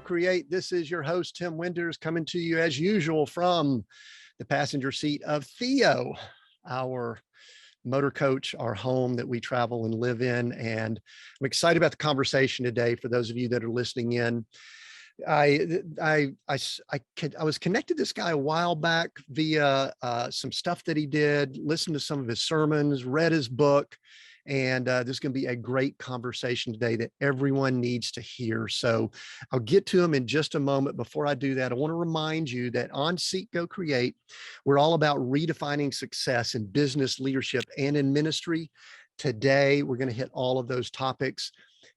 Create. This is your host, Tim Winders, coming to you as usual from the passenger seat of Theo, our motor coach, our home that we travel and live in. And I'm excited about the conversation today. For those of you that are listening in, I was connected to this guy a while back via some stuff that he did, listened to some of his sermons, read his book, and this is going to be a great conversation today that everyone needs to hear. So I'll get to him in just a moment. Before I do that, I want to remind you that on Seek, Go, Create, we're all about redefining success in business, leadership, and in ministry. Today, we're going to hit all of those topics.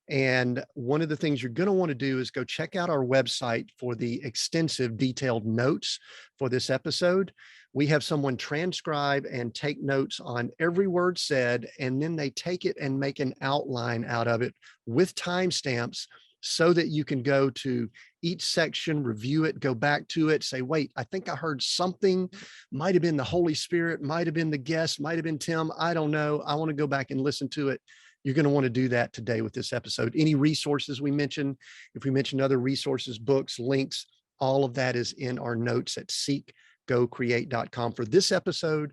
And one of the things you're going to want to do is go check out our website for the extensive detailed notes for this episode. We have someone transcribe and take notes on every word said, and then they take it and make an outline out of it with timestamps so that you can go to each section, review it, go back to it, say, wait, I think I heard something, might have been the Holy Spirit, might have been the guest, might have been Tim. I don't know. I want to go back and listen to it. You're going to want to do that today with this episode. Any resources we mention, if we mention other resources, books, links, all of that is in our notes at seekgocreate.com for this episode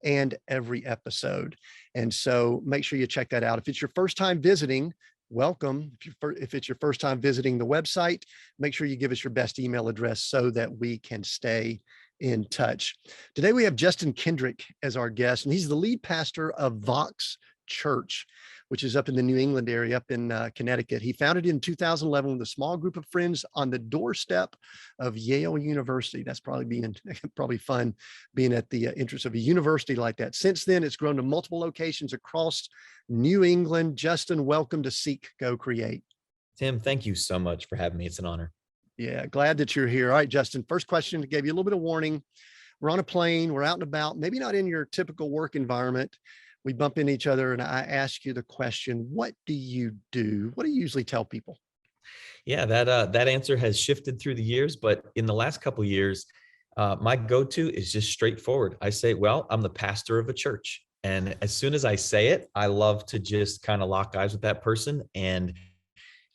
and every episode. And so make sure you check that out. If it's your first time visiting, welcome. If it's your first time visiting the website, make sure you give us your best email address so that we can stay in touch. Today we have Justin Kendrick as our guest, and he's the lead pastor of Vox Church, which is up in the New England area, up in Connecticut. He founded it in 2011 with a small group of friends on the doorstep of Yale University. That's probably fun being at the entrance of a university like that. Since then, it's grown to multiple locations across New England. Justin, welcome to Seek, Go, Create. Tim, thank you so much for having me. It's an honor. Yeah, glad that you're here. All right, Justin, first question, to give you a little bit of warning. We're on a plane, we're out and about, maybe not in your typical work environment. We bump into each other and I ask you the question, what do you do? What do you usually tell people? Yeah, that answer has shifted through the years, but in the last couple of years, my go-to is just straightforward. I say, well, I'm the pastor of a church. And as soon as I say it, I love to just kind of lock eyes with that person. And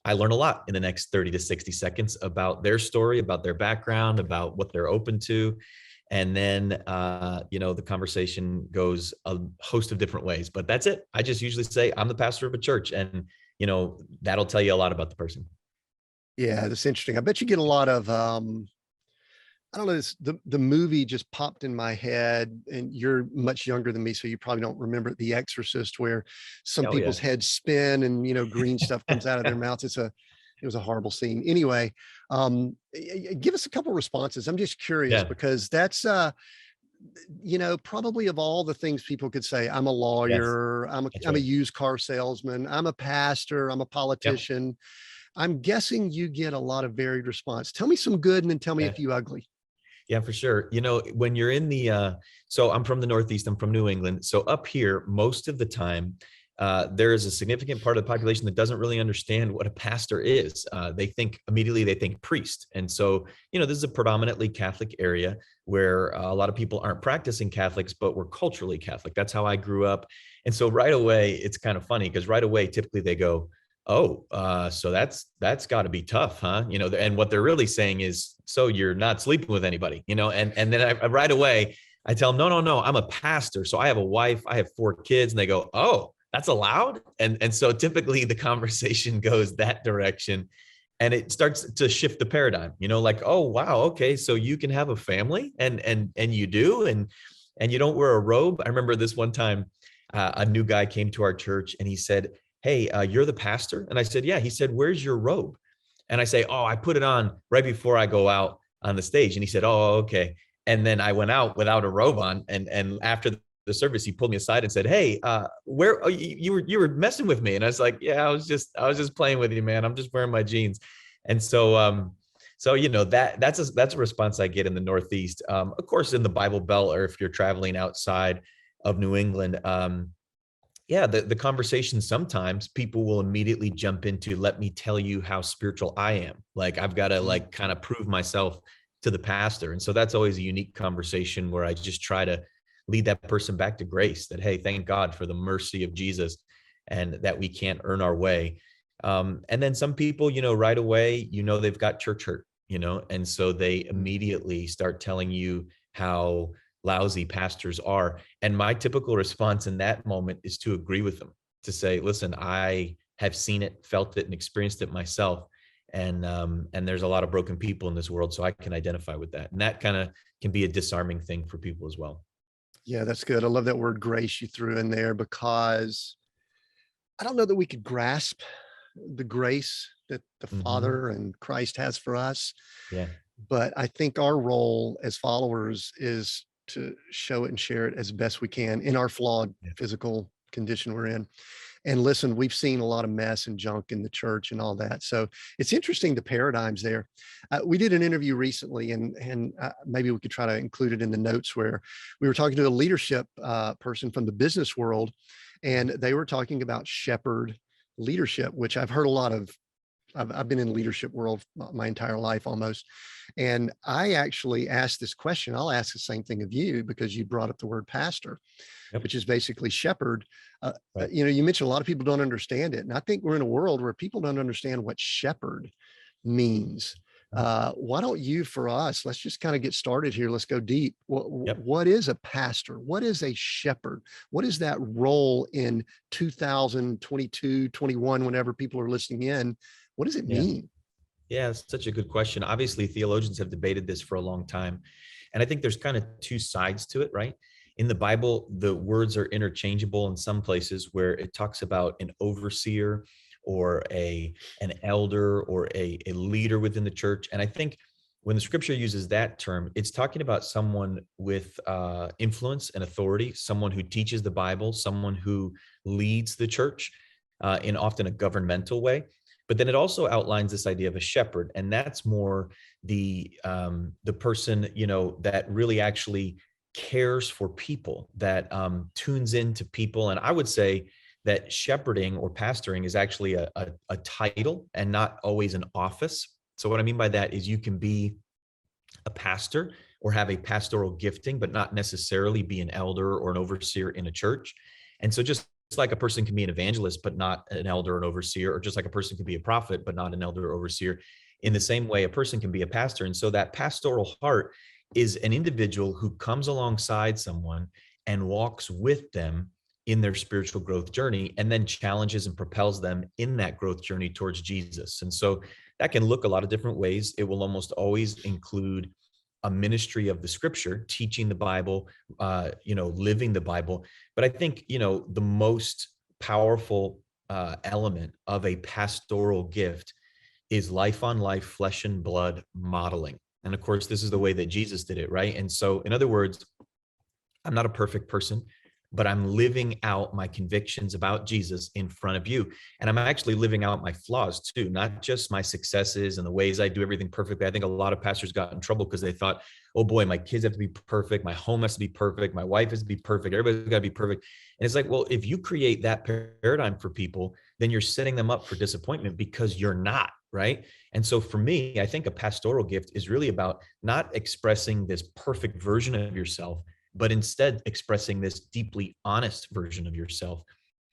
I learn a lot in the next 30 to 60 seconds about their story, about their background, about what they're open to. And then, the conversation goes a host of different ways, but that's it. I just usually say I'm the pastor of a church, and, that'll tell you a lot about the person. Yeah, that's interesting. I bet you get a lot of, I don't know, the movie just popped in my head, and you're much younger than me, so you probably don't remember it, The Exorcist, where some people's heads spin and, green stuff comes out of their mouths. It was a horrible scene. Anyway, give us a couple of responses. I'm just curious because that's, probably of all the things people could say, I'm a lawyer, I'm a used car salesman, I'm a pastor, I'm a politician. Yep. I'm guessing you get a lot of varied response. Tell me some good and then tell me a few ugly. Yeah, for sure. When you're in so I'm from the Northeast, I'm from New England. So up here, most of the time, there is a significant part of the population that doesn't really understand what a pastor is. They think priest. And so, this is a predominantly Catholic area where a lot of people aren't practicing Catholics, but we're culturally Catholic. That's how I grew up. And so right away, it's kind of funny because right away, typically they go, oh, so that's got to be tough, huh? And what they're really saying is, so you're not sleeping with anybody, and then I right away, I tell them, no, I'm a pastor. So I have a wife, I have 4 kids, and they go, oh, that's allowed. And so typically the conversation goes that direction, and it starts to shift the paradigm, like, oh, wow. Okay. So you can have a family and you do, and you don't wear a robe. I remember this one time, a new guy came to our church and he said, hey, you're the pastor? And I said, yeah. He said, where's your robe? And I say, oh, I put it on right before I go out on the stage. And he said, oh, okay. And then I went out without a robe on. And after the service, he pulled me aside and said, hey, you were messing with me. And I was like, yeah, I was just playing with you, man. I'm just wearing my jeans. And so, that's a response I get in the Northeast. Of course, in the Bible Belt, or if you're traveling outside of New England, the conversation, sometimes people will immediately jump into, let me tell you how spiritual I am. Like I've got to kind of prove myself to the pastor. And so that's always a unique conversation where I just try to lead that person back to grace, that, hey, thank God for the mercy of Jesus and that we can't earn our way And then some people, right away, they've got church hurt, and so they Mm. immediately start telling you how lousy pastors are. And my typical response in that moment is to agree with them, to say, listen, I have seen it, felt it, and experienced it myself. And there's a lot of broken people in this world, so I can identify with that. And that kind of can be a disarming thing for people as well. Yeah, that's good. I love that word grace you threw in there, because I don't know that we could grasp the grace that the Hmm. Father and Christ has for us. Yeah. But I think our role as followers is to show it and share it as best we can in our flawed Yeah. physical condition we're in. And listen, we've seen a lot of mess and junk in the church and all that. So it's interesting, the paradigms there. We did an interview recently, and maybe we could try to include it in the notes, where we were talking to a leadership person from the business world, and they were talking about shepherd leadership, which I've heard a lot of. I've been in leadership world my entire life almost. And I actually asked this question. I'll ask the same thing of you, because you brought up the word pastor, Yep. which is basically shepherd. Right. You mentioned a lot of people don't understand it. And I think we're in a world where people don't understand what shepherd means. Mhm. Why don't you, for us, let's just kind of get started here. Let's go deep. Yep. What is a pastor? What is a shepherd? What is that role in 2022, 21, whenever people are listening in? What does it Yeah. mean? Yeah, it's such a good question. Obviously, theologians have debated this for a long time. And I think there's kind of two sides to it, right? In the Bible, the words are interchangeable in some places, where it talks about an overseer or an elder or a leader within the church. And I think when the scripture uses that term, it's talking about someone with influence and authority, someone who teaches the Bible, someone who leads the church in often a governmental way. But then it also outlines this idea of a shepherd, and that's more the person, that really actually cares for people, that tunes into people. And I would say that shepherding or pastoring is actually a title and not always an office. So what I mean by that is you can be a pastor or have a pastoral gifting, but not necessarily be an elder or an overseer in a church. And so just like a person can be an evangelist, but not an elder or an overseer, or just like a person can be a prophet, but not an elder or overseer, in the same way, a person can be a pastor. And so that pastoral heart is an individual who comes alongside someone and walks with them in their spiritual growth journey, and then challenges and propels them in that growth journey towards Jesus. And so that can look a lot of different ways. It will almost always include a ministry of the scripture, teaching the Bible, living the Bible. But I think, the most powerful element of a pastoral gift is life on life, flesh and blood modeling. And of course, this is the way that Jesus did it, right? And so, in other words, I'm not a perfect person, but I'm living out my convictions about Jesus in front of you. And I'm actually living out my flaws too, not just my successes and the ways I do everything perfectly. I think a lot of pastors got in trouble because they thought, oh boy, my kids have to be perfect. My home has to be perfect. My wife has to be perfect. Everybody's got to be perfect. And it's like, well, if you create that paradigm for people, then you're setting them up for disappointment, because you're not. Right. And so for me, I think a pastoral gift is really about not expressing this perfect version of yourself, but instead expressing this deeply honest version of yourself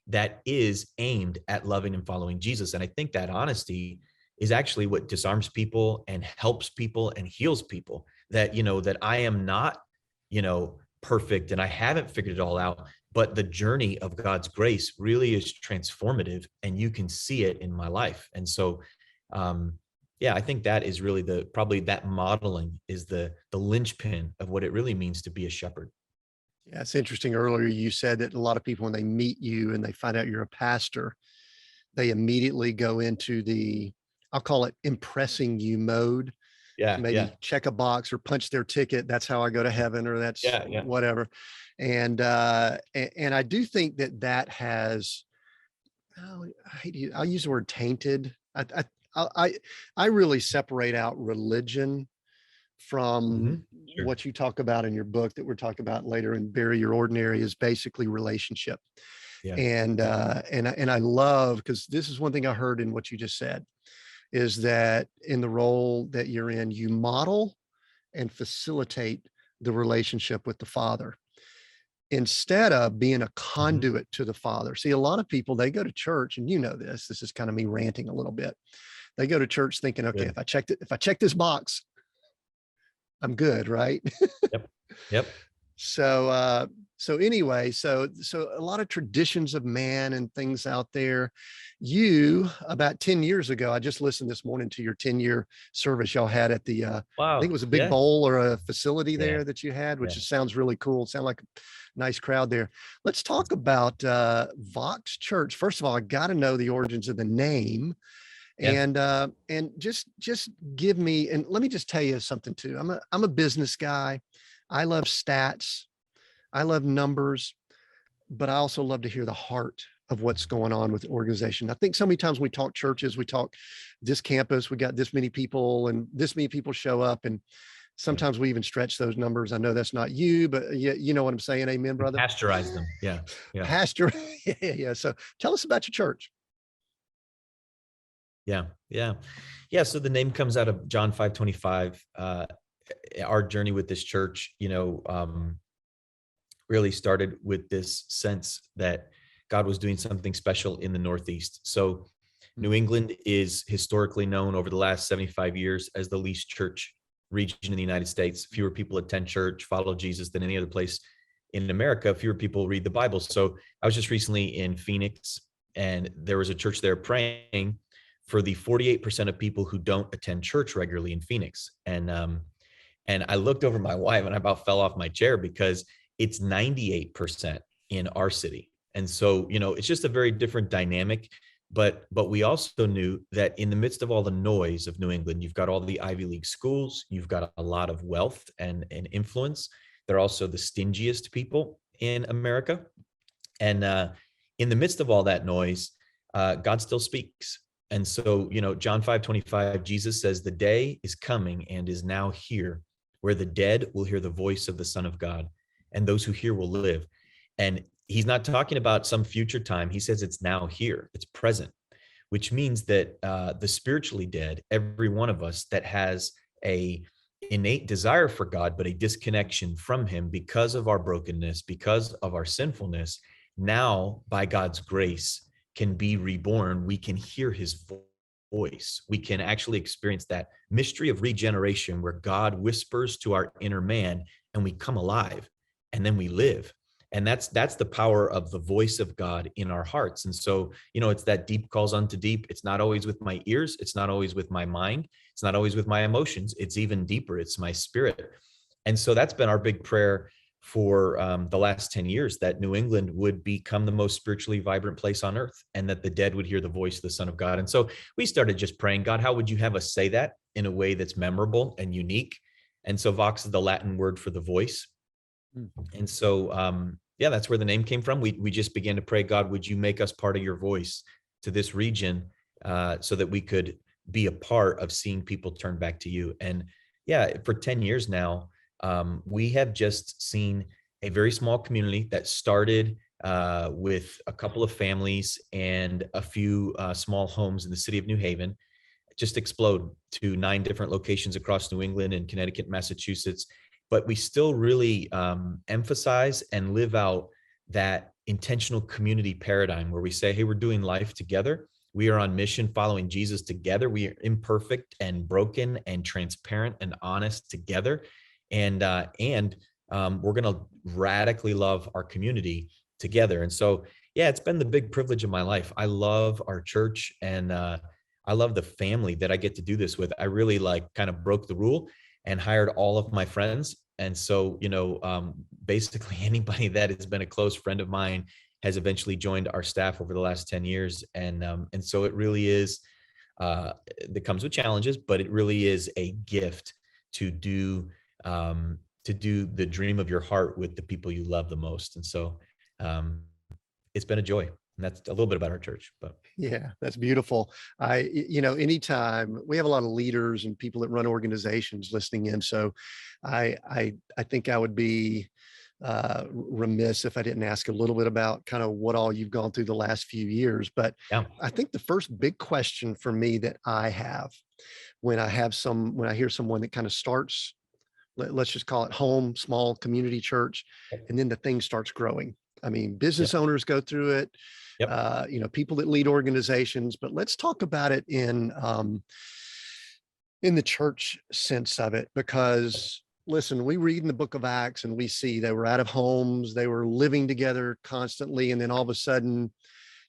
that is aimed at loving and following Jesus. And I think that honesty is actually what disarms people and helps people and heals people. That, that I am not, perfect, and I haven't figured it all out, but the journey of God's grace really is transformative, and you can see it in my life. And so, yeah, I think that is really probably that modeling is the linchpin of what it really means to be a shepherd. Yeah, it's interesting. Earlier, you said that a lot of people, when they meet you and they find out you're a pastor, they immediately go into the, I'll call it impressing you mode, to Yeah, yeah, maybe check a box or punch their ticket. That's how I go to heaven, or that's yeah, yeah. whatever. And I do think that that has, oh, I'll use the word tainted. I really separate out religion from Mhm. Sure. what you talk about in your book that we're talking about later, and Bury Your Ordinary, is basically relationship. Yeah. And I love, because this is one thing I heard in what you just said, is that in the role that you're in, you model and facilitate the relationship with the Father. instead of being a Mhm. conduit to the Father. See, a lot of people, they go to church, and you know this is kind of me ranting a little bit. They go to church thinking, okay, Good. if I check this box, I'm good, right? Yep. Yep. So so anyway, so a lot of traditions of man and things out there. You, about 10 years ago, I just listened this morning to your 10-year service y'all had at the I think it Wow. was a big Yeah. bowl or a facility Yeah. there that you had, which Yeah. just sounds really cool. Sound like a nice crowd there. Let's talk about Vox Church. First of all, I got to know the origins of the name, Yeah. and just give me, and let me just tell you something too. I'm a business guy. I love stats. I love numbers, but I also love to hear the heart of what's going on with the organization. I think so many times when we talk churches, we talk this campus, we got this many people and this many people show up. And Yeah. sometimes we even stretch those numbers. I know that's not you, but yeah, you know what I'm saying. Amen, We brother. pasteurize them. Yeah. Yeah. Pastor. Yeah, yeah. So tell us about your church. Yeah. Yeah. Yeah. So the name comes out of John 5:25. Our journey with this church, really started with this sense that God was doing something special in the Northeast. So New England is historically known over the last 75 years as the least church region in the United States. Fewer people attend church, follow Jesus than any other place in America. Fewer people read the Bible. So I was just recently in Phoenix, and there was a church there praying for the 48% of people who don't attend church regularly in Phoenix. And I looked over my wife and I about fell off my chair because it's 98% in our city. And so, it's just a very different dynamic. But we also knew that in the midst of all the noise of New England, you've got all the Ivy League schools, you've got a lot of wealth and influence. They're also the stingiest people in America. And in the midst of all that noise, God still speaks. And so, John 5:25, Jesus says, "The day is coming and is now here where the dead will hear the voice of the Son of God, and those who hear will live." And he's not talking about some future time. He says it's now here, it's present, which means that the spiritually dead, every one of us that has a innate desire for God, but a disconnection from him because of our brokenness, because of our sinfulness, now by God's grace can be reborn. We can hear his voice. We can actually experience that mystery of regeneration where God whispers to our inner man and we come alive and then we live. And that's the power of the voice of God in our hearts. And so, it's that deep calls unto deep. It's not always with my ears. It's not always with my mind. It's not always with my emotions. It's even deeper. It's my spirit. And so that's been our big prayer for the last 10 years, that New England would become the most spiritually vibrant place on earth and that the dead would hear the voice of the Son of God. And so we started just praying, God, how would you have us say that in a way that's memorable and unique? And so Vox is the Latin word for the voice. And so, yeah, that's where the name came from. We just began to pray, God, would you make us part of your voice to this region so that we could be a part of seeing people turn back to you? And yeah, for 10 years now, we have just seen a very small community that started with a couple of families and a few small homes in the city of New Haven just explode to 9 different locations across New England and Connecticut, Massachusetts. But we still really emphasize and live out that intentional community paradigm where we say, hey, we're doing life together. We are on mission following Jesus together. We are imperfect and broken and transparent and honest together. And we're going to radically love our community together. And so, yeah, it's been the big privilege of my life. I love our church, and I love the family that I get to do this with. I really kind of broke the rule and hired all of my friends. And so, basically anybody that has been a close friend of mine has eventually joined our staff over the last 10 years. And so it really is, that comes with challenges, but it really is a gift to do the dream of your heart with the people you love the most. And so, it's been a joy. And that's a little bit about our church, but Yeah, that's beautiful. Anytime we have a lot of leaders and people that run organizations listening in. So I think I would be remiss if I didn't ask a little bit about kind of what all you've gone through the last few years. But yeah. I think the first big question for me that I have when I hear someone that kind of starts let's just call it home, small community church, Yep. and then the thing starts growing. I mean, business Yep. owners go through it, Yep. people that lead organizations, but let's talk about it in the church sense of it, because listen, we read in the book of Acts and we see they were out of homes, they were living together constantly. And then all of a sudden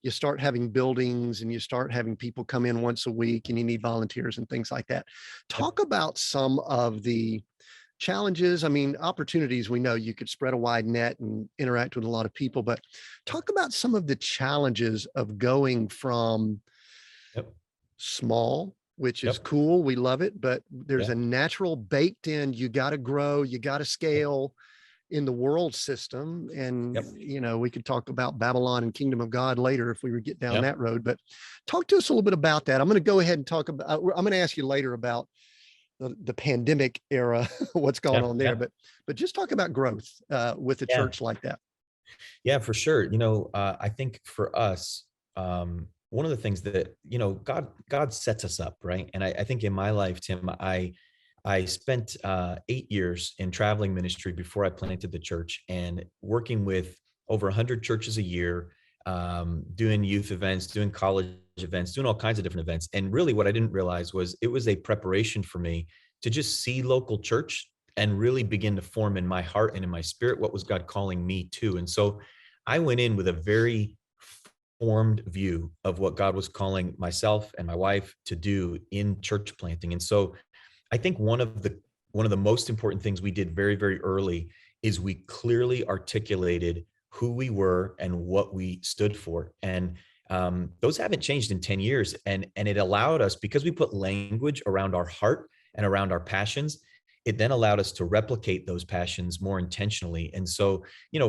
you start having buildings and you start having people come in once a week and you need volunteers and things like that. Yep. Talk about some of the challenges. I mean, opportunities, we know you could spread a wide net and interact with a lot of people, but talk about some of the challenges of going from Yep. small, which is Yep. cool. We love it, but there's Yeah. a natural baked in, you got to grow, you got to Yep. scale in the world system. And, Yep. we could talk about Babylon and Kingdom of God later if we were get down Yep. that road, but talk to us a little bit about that. I'm going to go ahead and talk about, I'm going to ask you later about the pandemic era, what's going Yeah. on there, Yeah. but just talk about growth with a Yeah. church like that. Yeah, for sure. I think for us, one of the things that, God sets us up, right? And I think in my life, Tim, I spent 8 years in traveling ministry before I planted the church, and working with over 100 churches a year, doing youth events, doing college events, doing all kinds of different events. And really what I didn't realize was it was a preparation for me to just see local church and really begin to form in my heart and in my spirit what was God calling me to. And so I went in with a very formed view of what God was calling myself and my wife to do in church planting. And so I think one of the most important things we did very, very early is we clearly articulated who we were and what we stood for. And those haven't changed in 10 years. And it allowed us, because we put language around our heart and around our passions, it then allowed us to replicate those passions more intentionally. And so,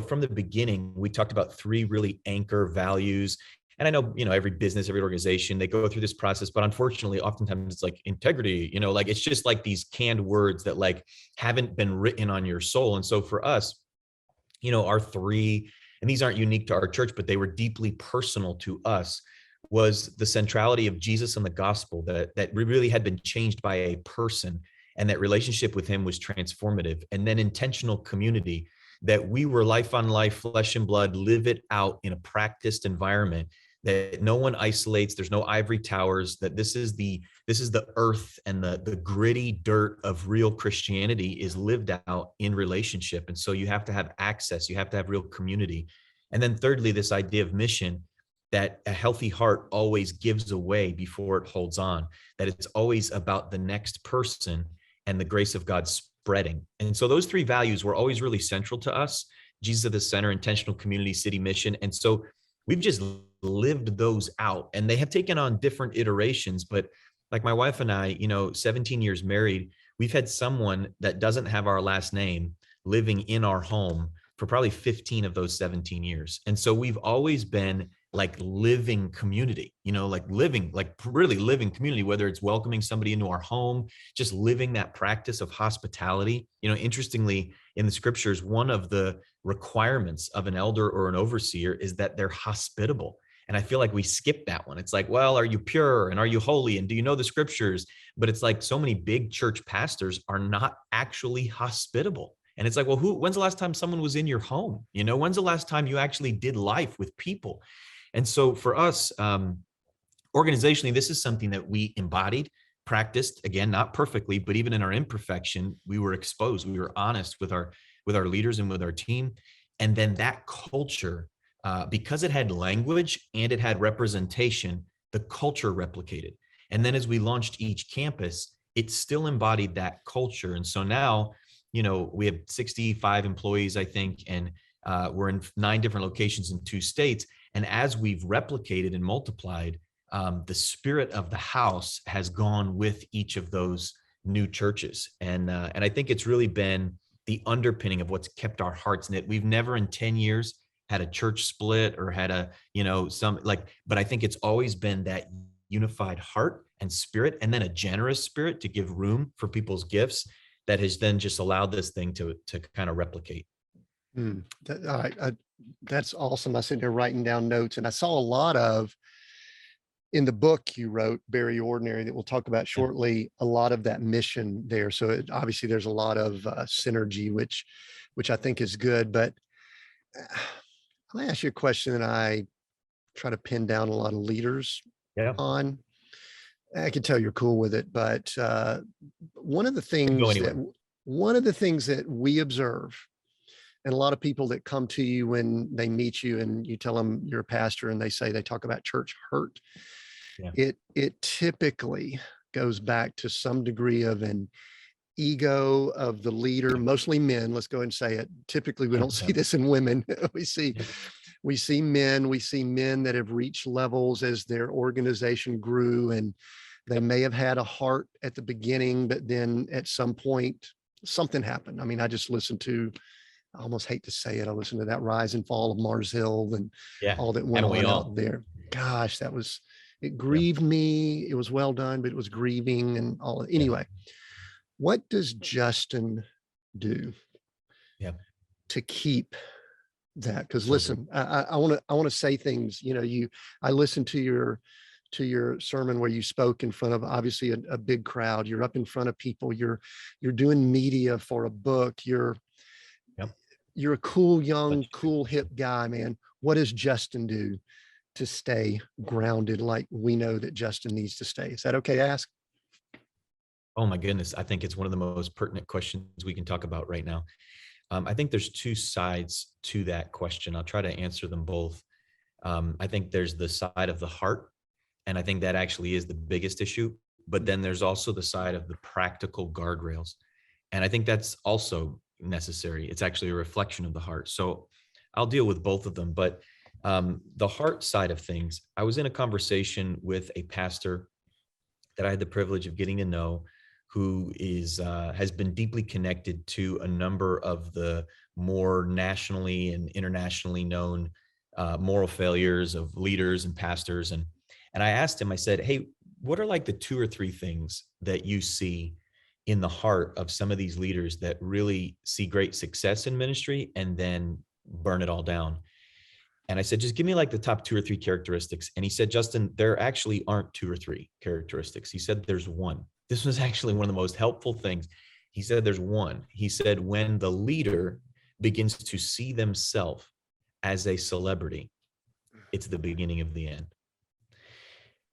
from the beginning, we talked about three really anchor values. And I know, every business, every organization, they go through this process, but unfortunately, oftentimes it's like integrity, like it's just like these canned words that like haven't been written on your soul. And so for us, our three, and these aren't unique to our church, but they were deeply personal to us, was the centrality of Jesus and the gospel, that we really had been changed by a person, and that relationship with him was transformative. And then intentional community, that we were life on life, flesh and blood, live it out in a practiced environment, that no one isolates, there's no ivory towers, that this is the earth, and the gritty dirt of real Christianity is lived out in relationship. And so you have to have access, you have to have real community. And then thirdly, this idea of mission, that a healthy heart always gives away before it holds on, that it's always about the next person and the grace of God spreading. And so those three values were always really central to us: Jesus at the center, intentional community, city mission. And so we've just lived those out, and they have taken on different iterations. But like my wife and I, 17 years married, we've had someone that doesn't have our last name living in our home for probably 15 of those 17 years. And so we've always been like living community, like living, like really living community, whether it's welcoming somebody into our home, just living that practice of hospitality. Interestingly, in the scriptures, one of the requirements of an elder or an overseer is that they're hospitable. And I feel like we skip that one. It's like, well, are you pure and are you holy and do you know the scriptures? But it's like so many big church pastors are not actually hospitable. And it's like, well, when's the last time someone was in your home? When's the last time you actually did life with people? And so for us, organizationally, this is something that we embodied, practiced, again, not perfectly, but even in our imperfection, we were exposed. We were honest with our leaders and with our team. And then that culture, because it had language and it had representation, the culture replicated. And then as we launched each campus, it still embodied that culture. And so now, we have 65 employees, I think, and we're in 9 different locations in 2 states. And as we've replicated and multiplied, the spirit of the house has gone with each of those new churches. And I think it's really been the underpinning of what's kept our hearts knit. We've never in 10 years had a church split or had but I think it's always been that unified heart and spirit, and then a generous spirit to give room for people's gifts, that has then just allowed this thing to kind of replicate. All right. That's awesome. I sit there writing down notes, and I saw a lot of in the book you wrote, Very Ordinary, that we'll talk about shortly, a lot of that mission there. So obviously there's a lot of synergy, which I think is good. But I'll ask you a question that I try to pin down a lot of leaders Yeah. on. I can tell you're cool with it, but one of the things that we observe, and a lot of people that come to you when they meet you and you tell them you're a pastor and they talk about church hurt, it typically goes back to some degree of an ego of the leader, mostly men. Let's go ahead and say it. Typically, we don't see this in women. we see men that have reached levels as their organization grew, and they may have had a heart at the beginning, but then at some point something happened. I mean, I just listened to, I almost hate to say it, I listened to that Rise and Fall of Mars Hill and all that went on out there. Gosh, it grieved me. It was well done, but it was grieving and all. Anyway, what does Justin do to keep that? Because listen, I want to say things. I listened to your sermon where you spoke in front of obviously a big crowd. You're up in front of people. You're doing media for a book. You're a cool, young, cool, hip guy, man. What does Justin do to stay grounded like we know that Justin needs to stay? Is that okay to ask? Oh my goodness. I think it's one of the most pertinent questions we can talk about right now. I think there's two sides to that question. I'll try to answer them both. I think there's the side of the heart, and I think that actually is the biggest issue. But then there's also the side of the practical guardrails. And I think that's also necessary. It's actually a reflection of the heart. So I'll deal with both of them. But the heart side of things, I was in a conversation with a pastor that I had the privilege of getting to know, who has been deeply connected to a number of the more nationally and internationally known moral failures of leaders and pastors. And I asked him, I said, hey, what are like the 2 or 3 things that you see in the heart of some of these leaders that really see great success in ministry and then burn it all down? And I said, just give me like the top 2 or 3 characteristics. And he said, Justin, there actually aren't 2 or 3 characteristics. He said, there's one. This was actually one of the most helpful things. He said, there's one. He said, when the leader begins to see themselves as a celebrity, it's the beginning of the end.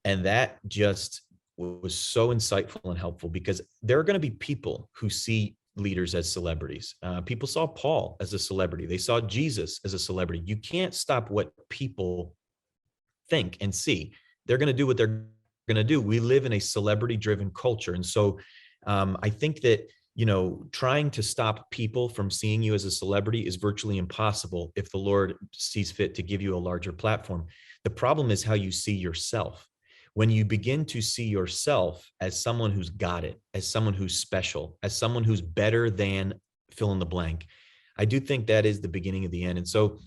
And that just was so insightful and helpful, because there are going to be people who see leaders as celebrities. People saw Paul as a celebrity. They saw Jesus as a celebrity. You can't stop what people think and see. They're going to do what they're going to do. We live in a celebrity-driven culture. And so I think that, trying to stop people from seeing you as a celebrity is virtually impossible if the Lord sees fit to give you a larger platform. The problem is how you see yourself. When you begin to see yourself as someone who's got it, as someone who's special, as someone who's better than fill in the blank, I do think that is the beginning of the end. And so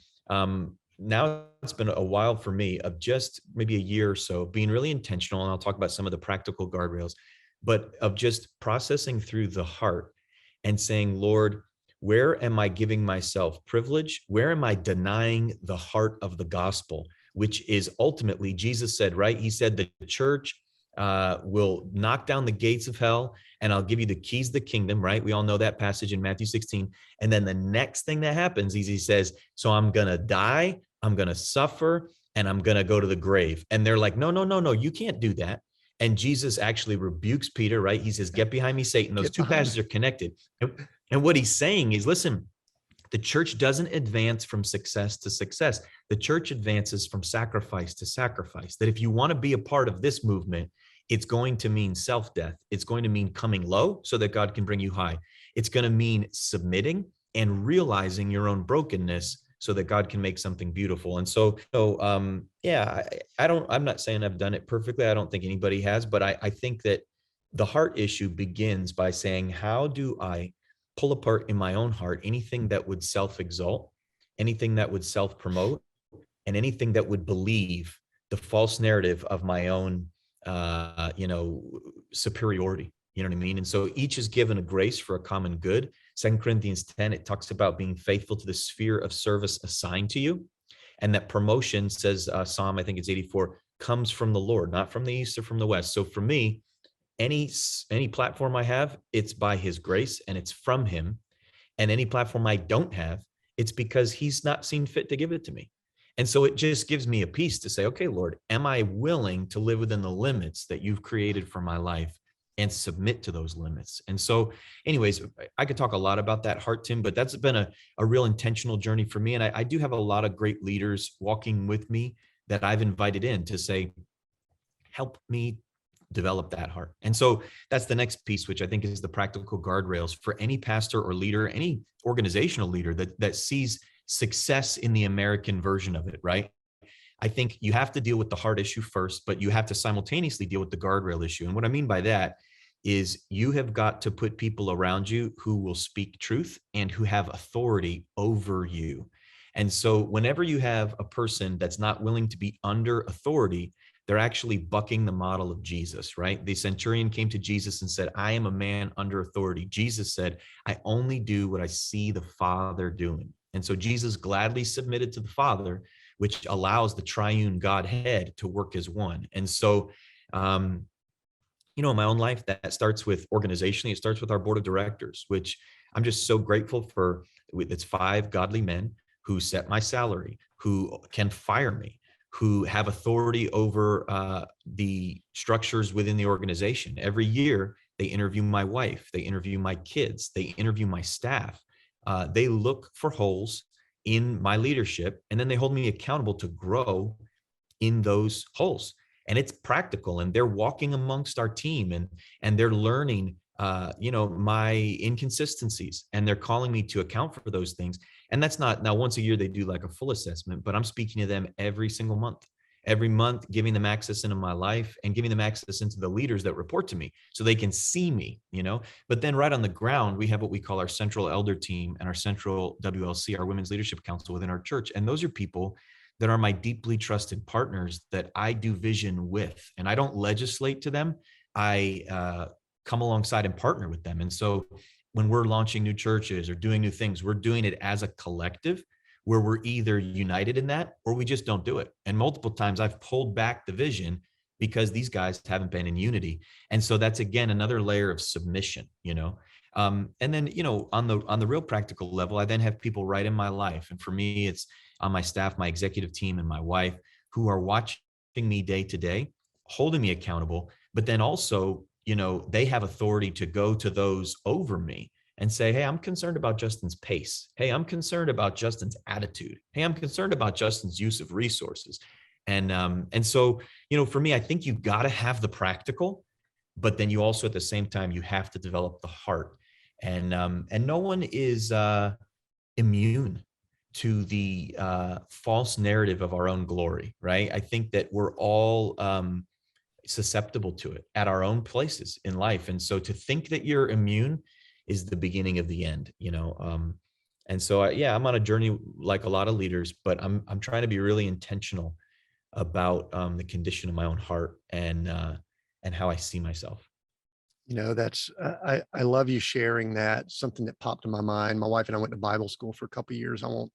now it's been a while for me of just maybe a year or so being really intentional. And I'll talk about some of the practical guardrails, but of just processing through the heart and saying, Lord, where am I giving myself privilege? Where am I denying the heart of the gospel? Which is ultimately, Jesus said, right? He said the church will knock down the gates of hell, and I'll give you the keys to the kingdom, right? We all know that passage in Matthew 16. And then the next thing that happens is he says, so I'm going to die, I'm going to suffer, and I'm going to go to the grave. And they're like, no, you can't do that. And Jesus actually rebukes Peter, right? He says, get behind me, Satan. Those two passages are connected. And what he's saying is, listen, the church doesn't advance from success to success. The church advances from sacrifice to sacrifice. That if you want to be a part of this movement, it's going to mean self-death. It's going to mean coming low so that God can bring you high. It's going to mean submitting and realizing your own brokenness so that God can make something beautiful. And I'm not saying I've done it perfectly. I don't think anybody has, but I think that the heart issue begins by saying, how do I pull apart in my own heart anything that would self-exalt, anything that would self-promote, and anything that would believe the false narrative of my own, superiority. You know what I mean? And so each is given a grace for a common good. 2 Corinthians 10, it talks about being faithful to the sphere of service assigned to you. And that promotion says, Psalm, I think it's 84, comes from the Lord, not from the east or from the west. So for me, any platform I have, it's by his grace and it's from him. And any platform I don't have, it's because he's not seen fit to give it to me. And so it just gives me a peace to say, okay, Lord, am I willing to live within the limits that you've created for my life and submit to those limits? And so anyways, I could talk a lot about that heart, Tim, but that's been a real intentional journey for me. And I do have a lot of great leaders walking with me that I've invited in to say, help me develop that heart. And so that's the next piece, which I think is the practical guardrails for any pastor or leader, any organizational leader that sees success in the American version of it, right? I think you have to deal with the heart issue first, but you have to simultaneously deal with the guardrail issue. And what I mean by that is you have got to put people around you who will speak truth and who have authority over you. And so whenever you have a person that's not willing to be under authority, they're actually bucking the model of Jesus, right? The centurion came to Jesus and said, I am a man under authority. Jesus said, I only do what I see the Father doing. And so Jesus gladly submitted to the Father, which allows the triune Godhead to work as one. And so, in my own life, that starts with organizationally, it starts with our board of directors, which I'm just so grateful for. It's 5 godly men who set my salary, who can fire me, who have authority over the structures within the organization. Every year, they interview my wife, they interview my kids, they interview my staff. They look for holes in my leadership, and then they hold me accountable to grow in those holes. And it's practical, and they're walking amongst our team, and they're learning my inconsistencies, and they're calling me to account for those things. And that's not, now once a year they do like a full assessment, but I'm speaking to them every single month, giving them access into my life and giving them access into the leaders that report to me so they can see me, but then right on the ground, we have what we call our central elder team and our central WLC, our women's leadership council within our church. And those are people that are my deeply trusted partners that I do vision with, and I don't legislate to them. I come alongside and partner with them. And so when we're launching new churches or doing new things, we're doing it as a collective where we're either united in that or we just don't do it. And multiple times I've pulled back the vision because these guys haven't been in unity. And so that's, again, another layer of submission, and then, on the real practical level, I then have people right in my life. And for me, it's on my staff, my executive team, and my wife, who are watching me day to day, holding me accountable, but then also, they have authority to go to those over me and say, hey, I'm concerned about Justin's pace. Hey, I'm concerned about Justin's attitude. Hey, I'm concerned about Justin's use of resources. And so, for me, I think you've got to have the practical, but then you also, at the same time, you have to develop the heart. And no one is immune to the false narrative of our own glory, right? I think that we're all susceptible to it at our own places in life. And so to think that you're immune is the beginning of the end, and so I'm on a journey like a lot of leaders, but I'm trying to be really intentional about the condition of my own heart and how I see myself. That's I love you sharing that. Something that popped in my mind. My wife and I went to Bible school for a couple of years. I won't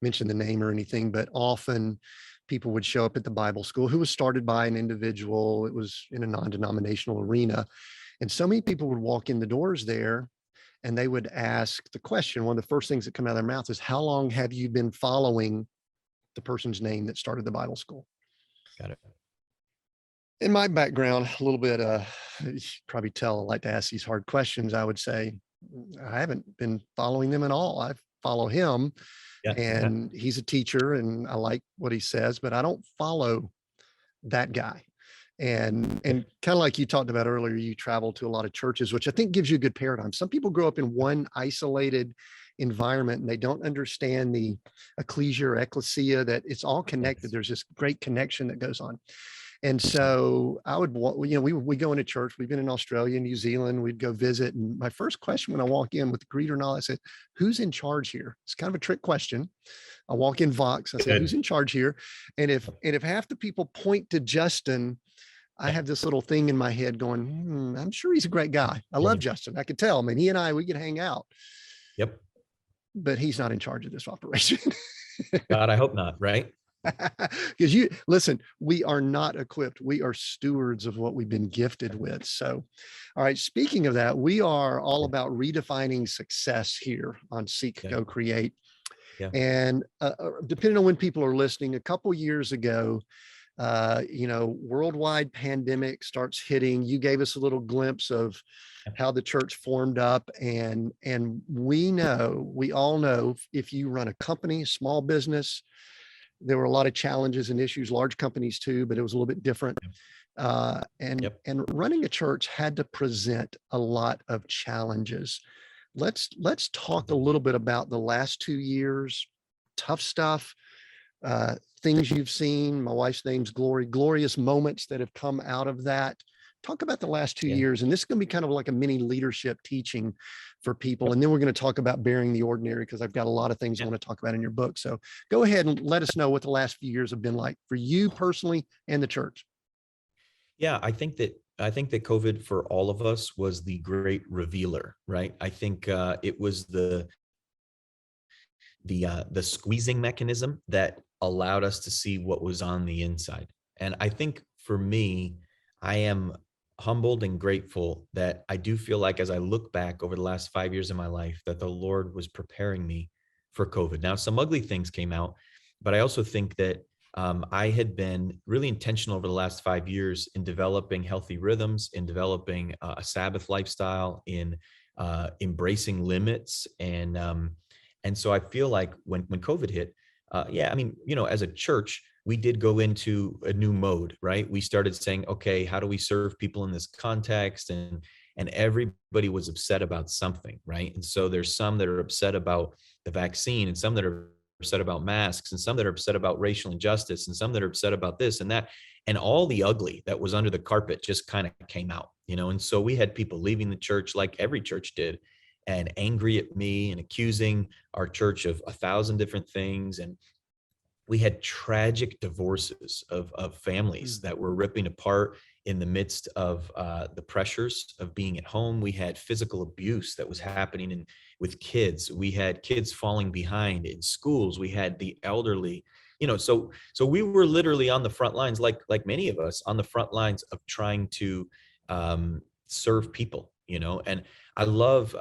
mention the name or anything, but often people would show up at the Bible school who was started by an individual. It was in a non-denominational arena. And so many people would walk in the doors there and they would ask the question. One of the first things that come out of their mouth is, how long have you been following the person's name that started the Bible school? Got it. In my background, a little bit, you probably tell I like to ask these hard questions. I would say, I haven't been following them at all. I follow him. Yeah, and he's a teacher and I like what he says, but I don't follow that guy. And kind of like you talked about earlier, you travel to a lot of churches, which I think gives you a good paradigm. Some people grow up in one isolated environment and they don't understand the ecclesia or ecclesia, that it's all connected. There's this great connection that goes on. And so I would, we go into church. We've been in Australia, New Zealand. We'd go visit. And my first question when I walk in with the greeter and all, I said, who's in charge here? It's kind of a trick question. I walk in Vox. I said, who's in charge here? And if half the people point to Justin, I have this little thing in my head going, I'm sure he's a great guy. I love Justin. I could tell. I mean, he and I, we could hang out. Yep. But he's not in charge of this operation. God, I hope not. Right. Because you listen, we are not equipped. We are stewards of what we've been gifted with. So, all right. Speaking of that, we are all about redefining success here on Seek, Yeah. Go, Create. Yeah. And depending on when people are listening, a couple years ago, worldwide pandemic starts hitting. You gave us a little glimpse of how the church formed up, and we all know, if you run a company, small business, there were a lot of challenges and issues, large companies too, but it was a little bit different. And Yep. running a church had to present a lot of challenges. Let's talk a little bit about the last 2 years, tough stuff, things you've seen. My wife's name's Glory, glorious moments that have come out of that. Talk about the last 2 years. And this is going to be kind of like a mini leadership teaching for people. Yep. And then we're going to talk about bearing the ordinary, because I've got a lot of things I want to talk about in your book. So go ahead and let us know what the last few years have been like for you personally and the church. Yeah, I think that COVID for all of us was the great revealer, right? I think it was the squeezing mechanism that allowed us to see what was on the inside. And I think for me, I am humbled and grateful that I do feel like, as I look back over the last 5 years of my life, that the Lord was preparing me for COVID. Now, some ugly things came out, but I also think that I had been really intentional over the last 5 years in developing healthy rhythms, in developing a Sabbath lifestyle, in embracing limits, and so I feel like when COVID hit, yeah, I mean, as a church, we did go into a new mode, right? We started saying, okay, how do we serve people in this context? And everybody was upset about something, right? And so there's some that are upset about the vaccine, and some that are upset about masks, and some that are upset about racial injustice, and some that are upset about this and that. And all the ugly that was under the carpet just kind of came out, and so we had people leaving the church, like every church did, and angry at me and accusing our church of 1,000 different things. And we had tragic divorces of families that were ripping apart in the midst of the pressures of being at home. We had physical abuse that was happening with kids. We had kids falling behind in schools. We had the elderly, so we were literally on the front lines, like many of us, on the front lines of trying to serve people, and I love,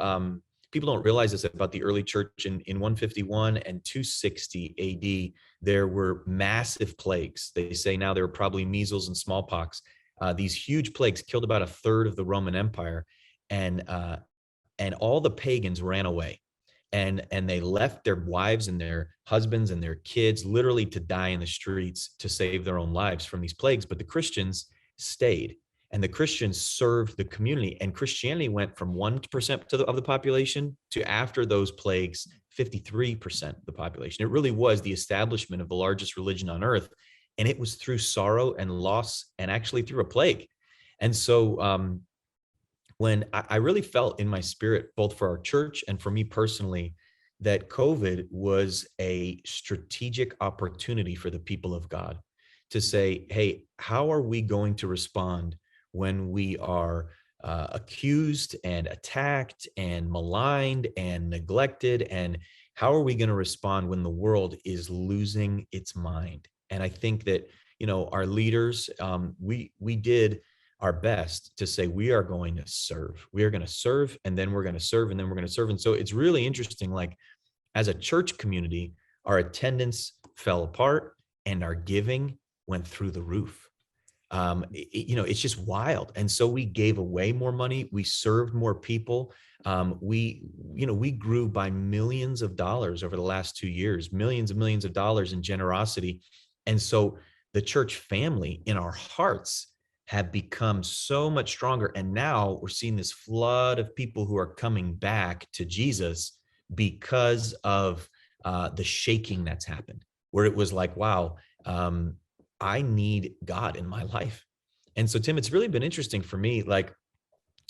people don't realize this about the early church. In 151 and 260 AD, there were massive plagues. They say now there were probably measles and smallpox. These huge plagues killed about a third of the Roman Empire, and all the pagans ran away, and they left their wives and their husbands and their kids literally to die in the streets to save their own lives from these plagues. But the Christians stayed, and the Christians served the community, and Christianity went from 1% of the population to, after those plagues, 53% of the population. It really was the establishment of the largest religion on earth. And it was through sorrow and loss, and actually through a plague. And so when I really felt in my spirit, both for our church and for me personally, that COVID was a strategic opportunity for the people of God to say, hey, how are we going to respond when we are accused and attacked and maligned and neglected? And how are we going to respond when the world is losing its mind? And I think that, our leaders, we did our best to say, we are going to serve. We are going to serve, and then we're going to serve, and then we're going to serve. And so it's really interesting, like, as a church community, our attendance fell apart and our giving went through the roof. It's just wild. And so we gave away more money. We served more people. We grew by millions of dollars over the last 2 years, millions and millions of dollars in generosity. And so the church family in our hearts have become so much stronger. And now we're seeing this flood of people who are coming back to Jesus because of the shaking that's happened, where it was like, wow, I need God in my life. And so, Tim, it's really been interesting for me. Like,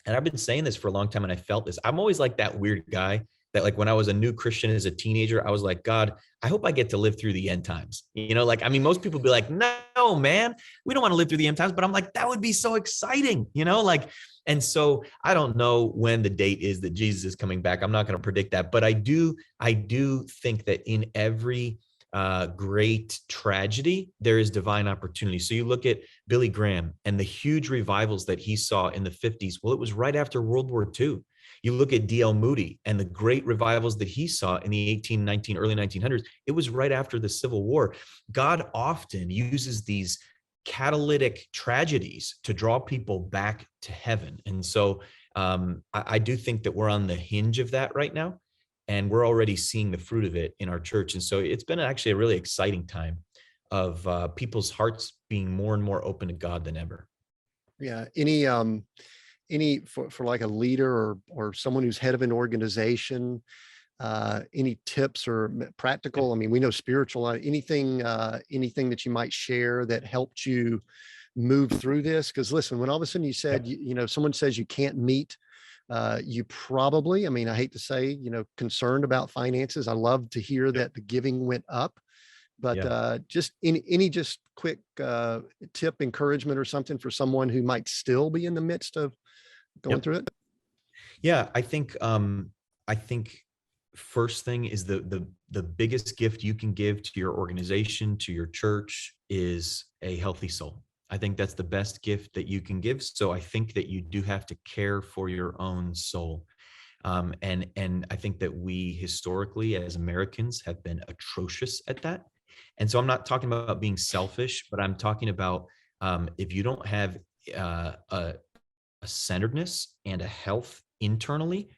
and I've been saying this for a long time, and I felt this. I'm always like that weird guy that, like, when I was a new Christian as a teenager, I was like, God, I hope I get to live through the end times. Like, I mean, most people be like, no, man, we don't want to live through the end times. But I'm like, that would be so exciting, and so I don't know when the date is that Jesus is coming back. I'm not going to predict that, but I do think that in every great tragedy, there is divine opportunity. So you look at Billy Graham and the huge revivals that he saw in the 50s. Well, it was right after World War II. You look at D.L. Moody and the great revivals that he saw in the 1819, early 1900s. It was right after the Civil War. God often uses these catalytic tragedies to draw people back to heaven. And so I do think that we're on the hinge of that right now. And we're already seeing the fruit of it in our church. And so it's been actually a really exciting time of people's hearts being more and more open to God than ever. Yeah. Any for like a leader or someone who's head of an organization, any tips or practical, I mean, we know spiritual, anything that you might share that helped you move through this? Because listen, when all of a sudden you said, someone says you can't meet, you probably, I mean, I hate to say, concerned about finances. I love to hear that the giving went up, but just any just quick tip, encouragement or something for someone who might still be in the midst of going through it. Yeah, I think first thing is the biggest gift you can give to your organization, to your church, is a healthy soul. I think that's the best gift that you can give. So I think that you do have to care for your own soul. And I think that we historically as Americans have been atrocious at that. And so I'm not talking about being selfish, but I'm talking about if you don't have a centeredness and a health internally,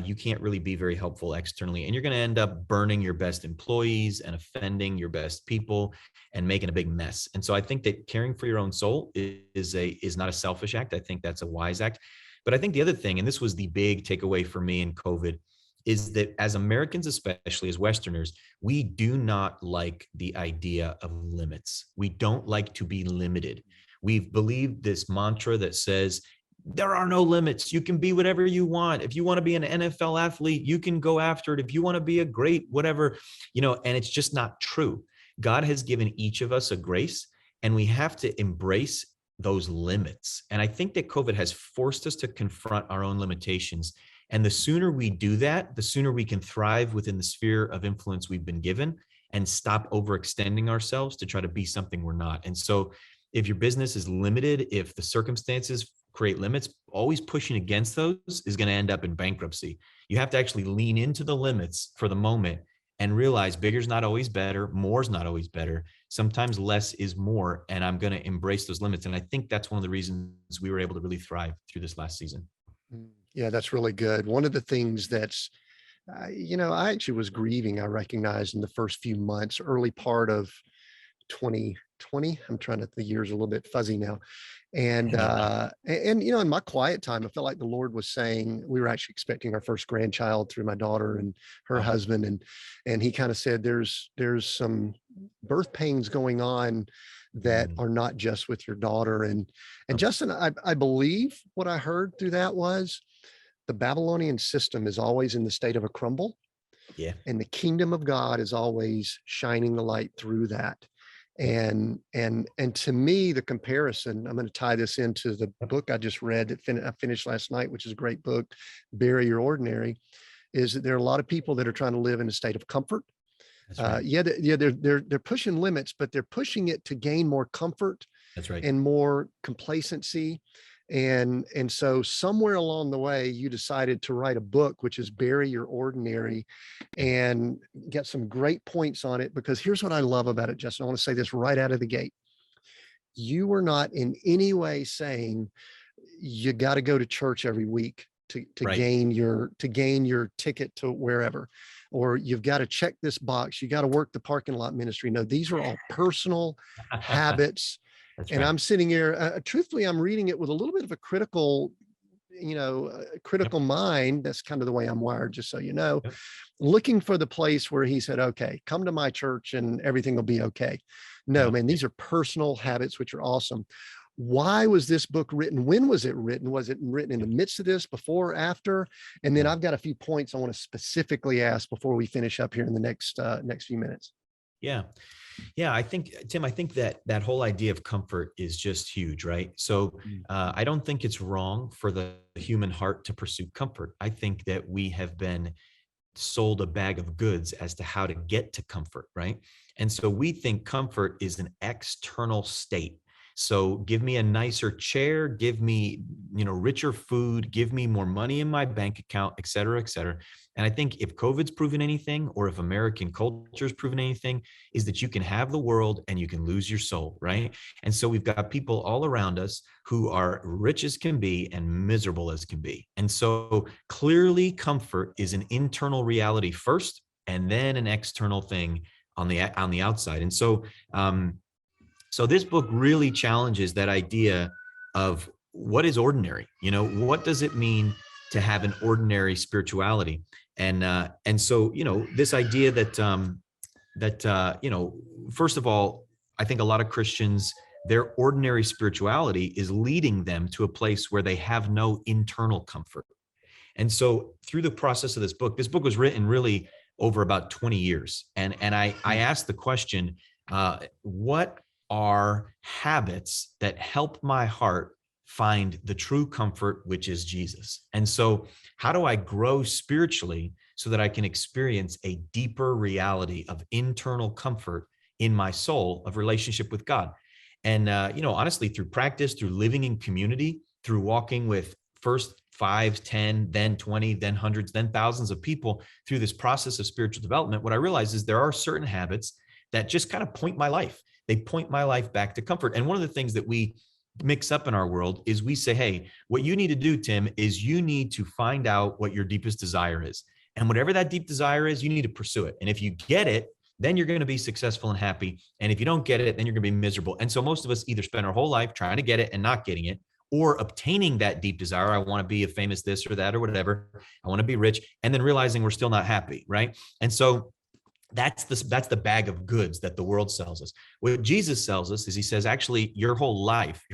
you can't really be very helpful externally. And you're going to end up burning your best employees and offending your best people and making a big mess. And so I think that caring for your own soul is not a selfish act. I think that's a wise act. But I think the other thing, and this was the big takeaway for me in COVID, is that as Americans, especially as Westerners, we do not like the idea of limits. We don't like to be limited. We've believed this mantra that says, there are no limits. You can be whatever you want. If you want to be an NFL athlete, you can go after it. If you want to be a great whatever, and it's just not true. God has given each of us a grace, and we have to embrace those limits. And I think that COVID has forced us to confront our own limitations. And the sooner we do that, the sooner we can thrive within the sphere of influence we've been given and stop overextending ourselves to try to be something we're not. And so if your business is limited, if the circumstances create limits, always pushing against those is going to end up in bankruptcy. You have to actually lean into the limits for the moment and realize bigger's not always better, more's not always better. Sometimes less is more, and I'm going to embrace those limits. And I think that's one of the reasons we were able to really thrive through this last season. Yeah, that's really good. One of the things that's, I actually was grieving, I recognized in the first few months, early part of 2020. I'm trying to, the year's a little bit fuzzy now. And in my quiet time, I felt like the Lord was saying, we were actually expecting our first grandchild through my daughter and her husband. And he kind of said, there's some birth pains going on that are not just with your daughter. And Justin, I believe what I heard through that was the Babylonian system is always in the state of a crumble. Yeah. And the kingdom of God is always shining the light through that. And to me, the comparison, I'm going to tie this into the book I just read that I finished last night, which is a great book, Bury Your Ordinary, is that there are a lot of people that are trying to live in a state of comfort. That's right. They're pushing limits, but they're pushing it to gain more comfort. That's right. And more complacency. And so somewhere along the way, you decided to write a book, which is Bury Your Ordinary, and get some great points on it. Because here's what I love about it, Justin. I want to say this right out of the gate. You were not in any way saying you got to go to church every week to right. gain your ticket to wherever, or you've got to check this box. You got to work the parking lot ministry. No, these are all personal habits. That's and right. I'm sitting here, truthfully, I'm reading it with a little bit of a critical, critical mind. That's kind of the way I'm wired, just so you know, looking for the place where he said, okay, come to my church and everything will be okay. No, man, these are personal habits, which are awesome. Why was this book written? When was it written? Was it written in the midst of this, before, after? And then I've got a few points I want to specifically ask before we finish up here in the next few minutes. Yeah, I think, Tim, that whole idea of comfort is just huge, right? So I don't think it's wrong for the human heart to pursue comfort. I think that we have been sold a bag of goods as to how to get to comfort, right? And so we think comfort is an external state. So give me a nicer chair, give me, richer food, give me more money in my bank account, et cetera, et cetera. And I think if COVID's proven anything, or if American culture's proven anything, is that you can have the world and you can lose your soul, right? And so we've got people all around us who are rich as can be and miserable as can be. And so clearly comfort is an internal reality first, and then an external thing on the outside. And so this book really challenges that idea of what is ordinary. What does it mean to have an ordinary spirituality? And so this idea that first of all, I think a lot of Christians, their ordinary spirituality is leading them to a place where they have no internal comfort. And so through the process of this book was written really over about 20 years. And I asked the question, what are habits that help my heart find the true comfort, which is Jesus? And so how do I grow spiritually so that I can experience a deeper reality of internal comfort in my soul, of relationship with God? And, honestly, through practice, through living in community, through walking with first 5, 10, then 20, then hundreds, then thousands of people through this process of spiritual development, what I realized is there are certain habits that just kind of point my life. They point my life back to comfort. And one of the things that we mix up in our world is we say, hey, what you need to do, Tim, is you need to find out what your deepest desire is. And whatever that deep desire is, you need to pursue it. And if you get it, then you're going to be successful and happy. And if you don't get it, then you're going to be miserable. And so most of us either spend our whole life trying to get it and not getting it, or obtaining that deep desire. I want to be a famous this or that or whatever. I want to be rich. And then realizing we're still not happy, right? And so that's the bag of goods that the world sells us. What Jesus sells us is, he says, actually, your whole life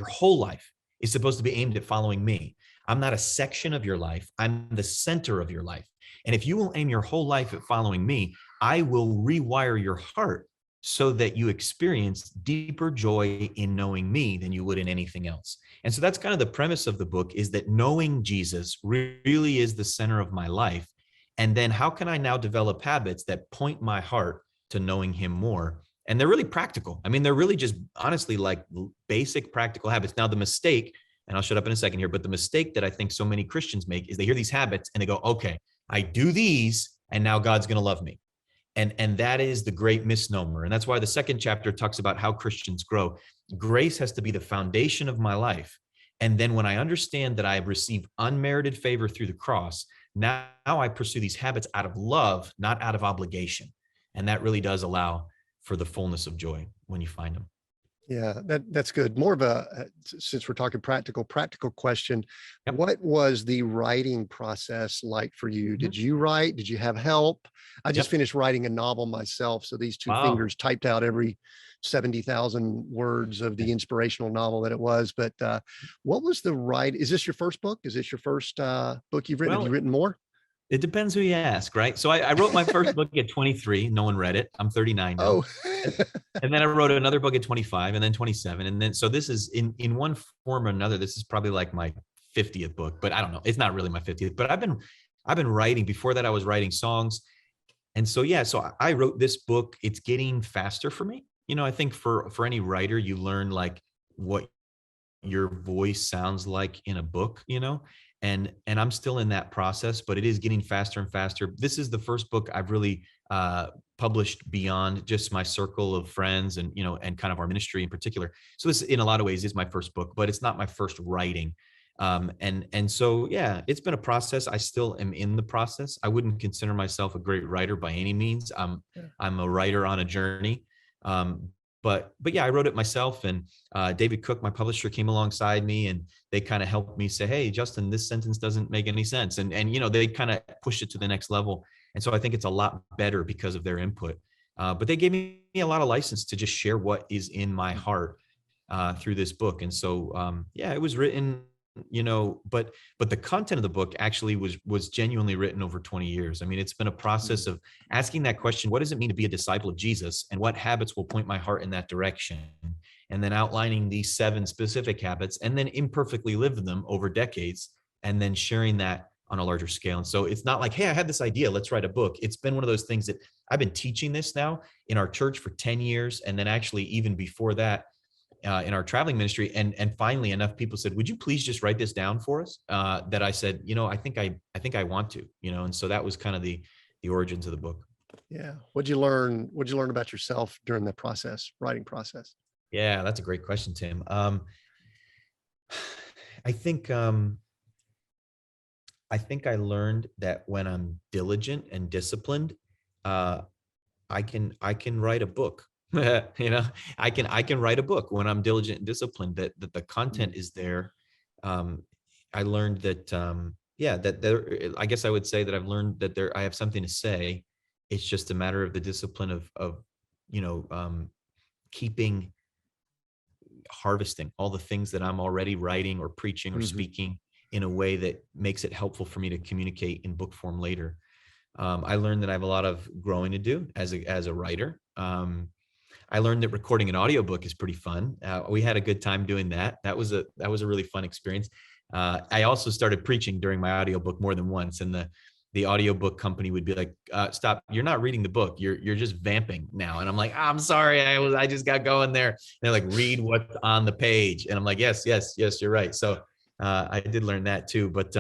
is supposed to be aimed at following me. I'm not a section of your life. I'm the center of your life. And if you will aim your whole life at following me, I will rewire your heart so that you experience deeper joy in knowing me than you would in anything else. And so that's kind of the premise of the book, is that knowing Jesus really is the center of my life. And then how can I now develop habits that point my heart to knowing him more? And they're really practical. I mean, they're really just honestly like basic practical habits. Now, the mistake, and I'll shut up in a second here, but the mistake that I think so many Christians make is they hear these habits and they go, okay, I do these and now God's going to love me. And that is the great misnomer. And that's why the second chapter talks about how Christians grow. Grace has to be the foundation of my life. And then when I understand that I have received unmerited favor through the cross, now I pursue these habits out of love, not out of obligation. And that really does allow for the fullness of joy when you find them. Yeah, that's good. More of since we're talking practical question, Yep. What was the writing process like for you? Did you write? Did you have help? I just finished writing a novel myself. So these two fingers typed out every 70,000 words of the inspirational novel that it was. But what was the is this your first book? Is this your first book you've written? Have you written more? It depends who you ask, right? So I wrote my first book at 23. No one read it. I'm 39 now. Oh. And then I wrote another book at 25 and then 27. And then, so this is in one form or another, this is probably like my 50th book, but I don't know. It's not really my 50th, but I've been writing. Before that, I was writing songs. And so, yeah, so I wrote this book. It's getting faster for me. I think for any writer, you learn like what your voice sounds like in a book, and I'm still in that process, but it is getting faster and faster. This is the first book I've really published beyond just my circle of friends and, and kind of our ministry in particular. So this, in a lot of ways, is my first book, but it's not my first writing. And so, yeah, it's been a process. I still am in the process. I wouldn't consider myself a great writer by any means. I'm a writer on a journey. But yeah, I wrote it myself, and David Cook, my publisher, came alongside me, and they kind of helped me say, hey, Justin, this sentence doesn't make any sense. And they kind of pushed it to the next level. And so I think it's a lot better because of their input. But they gave me a lot of license to just share what is in my heart through this book. And so, yeah, it was written, but the content of the book actually was genuinely written over 20 years. I mean, it's been a process of asking that question, what does it mean to be a disciple of Jesus, and what habits will point my heart in that direction? And then outlining these 7 specific habits, and then imperfectly live them over decades, and then sharing that on a larger scale. And so it's not like, hey, I had this idea, let's write a book. It's been one of those things that I've been teaching this now in our church for 10 years. And then actually even before that, in our traveling ministry. And finally enough people said, would you please just write this down for us? That I said, I think I want to, and so that was kind of the origins of the book. Yeah. What'd you learn about yourself during the writing process? Yeah, that's a great question, Tim. I think I learned that when I'm diligent and disciplined, I can write a book. I can write a book when I'm diligent and disciplined. That the content is there. I learned that that there. I guess I would say that I've learned that I have something to say. It's just a matter of the discipline of keeping harvesting all the things that I'm already writing or preaching or speaking in a way that makes it helpful for me to communicate in book form later. I learned that I have a lot of growing to do as a writer. I learned that recording an audiobook is pretty fun. We had a good time doing that. That was a really fun experience. I also started preaching during my audiobook more than once, and the audiobook company would be like, stop, you're not reading the book. You're just vamping now. And I'm like, I'm sorry. I just got going there. And they're like, read what's on the page. And I'm like, yes, you're right. So I did learn that too. But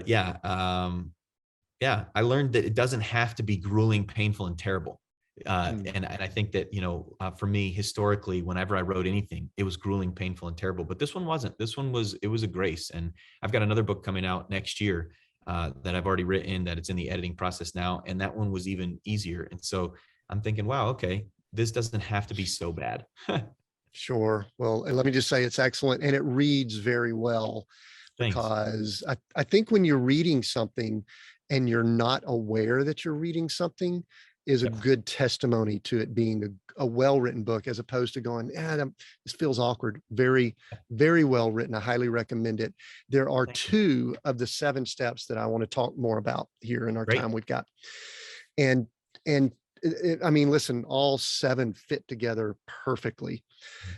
yeah, I learned that it doesn't have to be grueling, painful, and terrible. And I think that, for me, historically, whenever I wrote anything, it was grueling, painful, and terrible. But this one wasn't. It was a grace. And I've got another book coming out next year that I've already written, that it's in the editing process now. And that one was even easier. And so I'm thinking, wow, okay, this doesn't have to be so bad. Sure. Well, and let me just say it's excellent. And it reads very well. Thanks. Because I think when you're reading something and you're not aware that you're reading something is a good testimony to it being a well-written book, as opposed to going, this feels awkward. Very, very well written. I highly recommend it. There are 2 of the 7 steps that I want to talk more about here in our time we've got. And I mean, listen, all 7 fit together perfectly.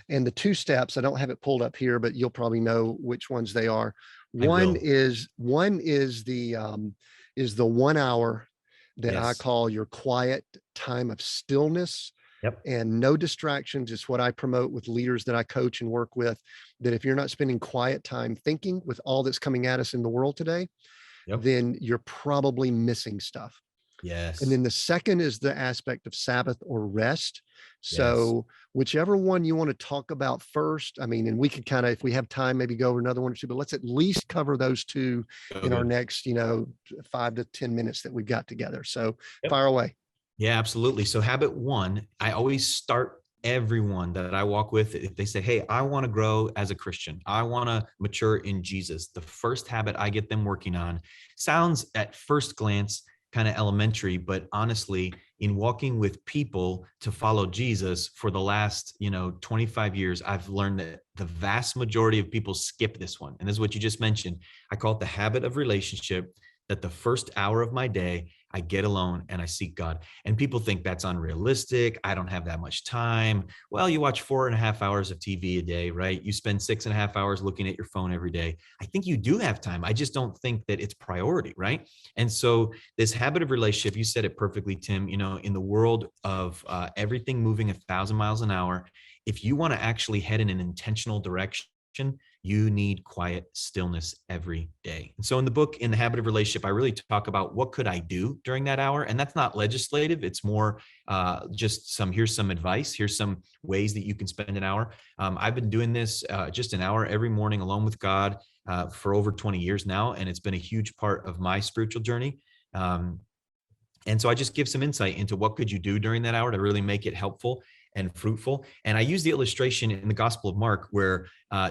And the 2 steps, I don't have it pulled up here, but you'll probably know which ones they are. One is the 1 hour that I call your quiet time of stillness and no distractions. It's what I promote with leaders that I coach and work with, that if you're not spending quiet time thinking with all that's coming at us in the world today, then you're probably missing stuff. Yes. And then the second is the aspect of Sabbath or rest. So whichever one you want to talk about first, I mean, and we could kind of, if we have time, maybe go over another one or 2, but let's at least cover those 2 in our next, 5 to 10 minutes that we've got together. So fire away. Yeah, absolutely. So habit 1, I always start everyone that I walk with. If they say, hey, I want to grow as a Christian, I want to mature in Jesus, the first habit I get them working on sounds at first glance kind of elementary, but honestly, in walking with people to follow Jesus for the last, 25 years, I've learned that the vast majority of people skip this one. And this is what you just mentioned. I call it the habit of relationship, that the first hour of my day, I get alone and I seek God. And people think that's unrealistic. I don't have that much time. Well, you watch 4.5 hours of TV a day, right? You spend 6.5 hours looking at your phone every day. I think you do have time. I just don't think that it's priority, right? And so this habit of relationship, you said it perfectly, Tim, in the world of everything moving 1,000 miles an hour, if you want to actually head in an intentional direction, you need quiet stillness every day. And so in the book, in the habit of relationship, I really talk about what could I do during that hour. And that's not legislative. It's more just here's some advice. Here's some ways that you can spend an hour. I've been doing this just an hour every morning alone with God for over 20 years now. And it's been a huge part of my spiritual journey. And so I just give some insight into what could you do during that hour to really make it helpful and fruitful. And I use the illustration in the Gospel of Mark where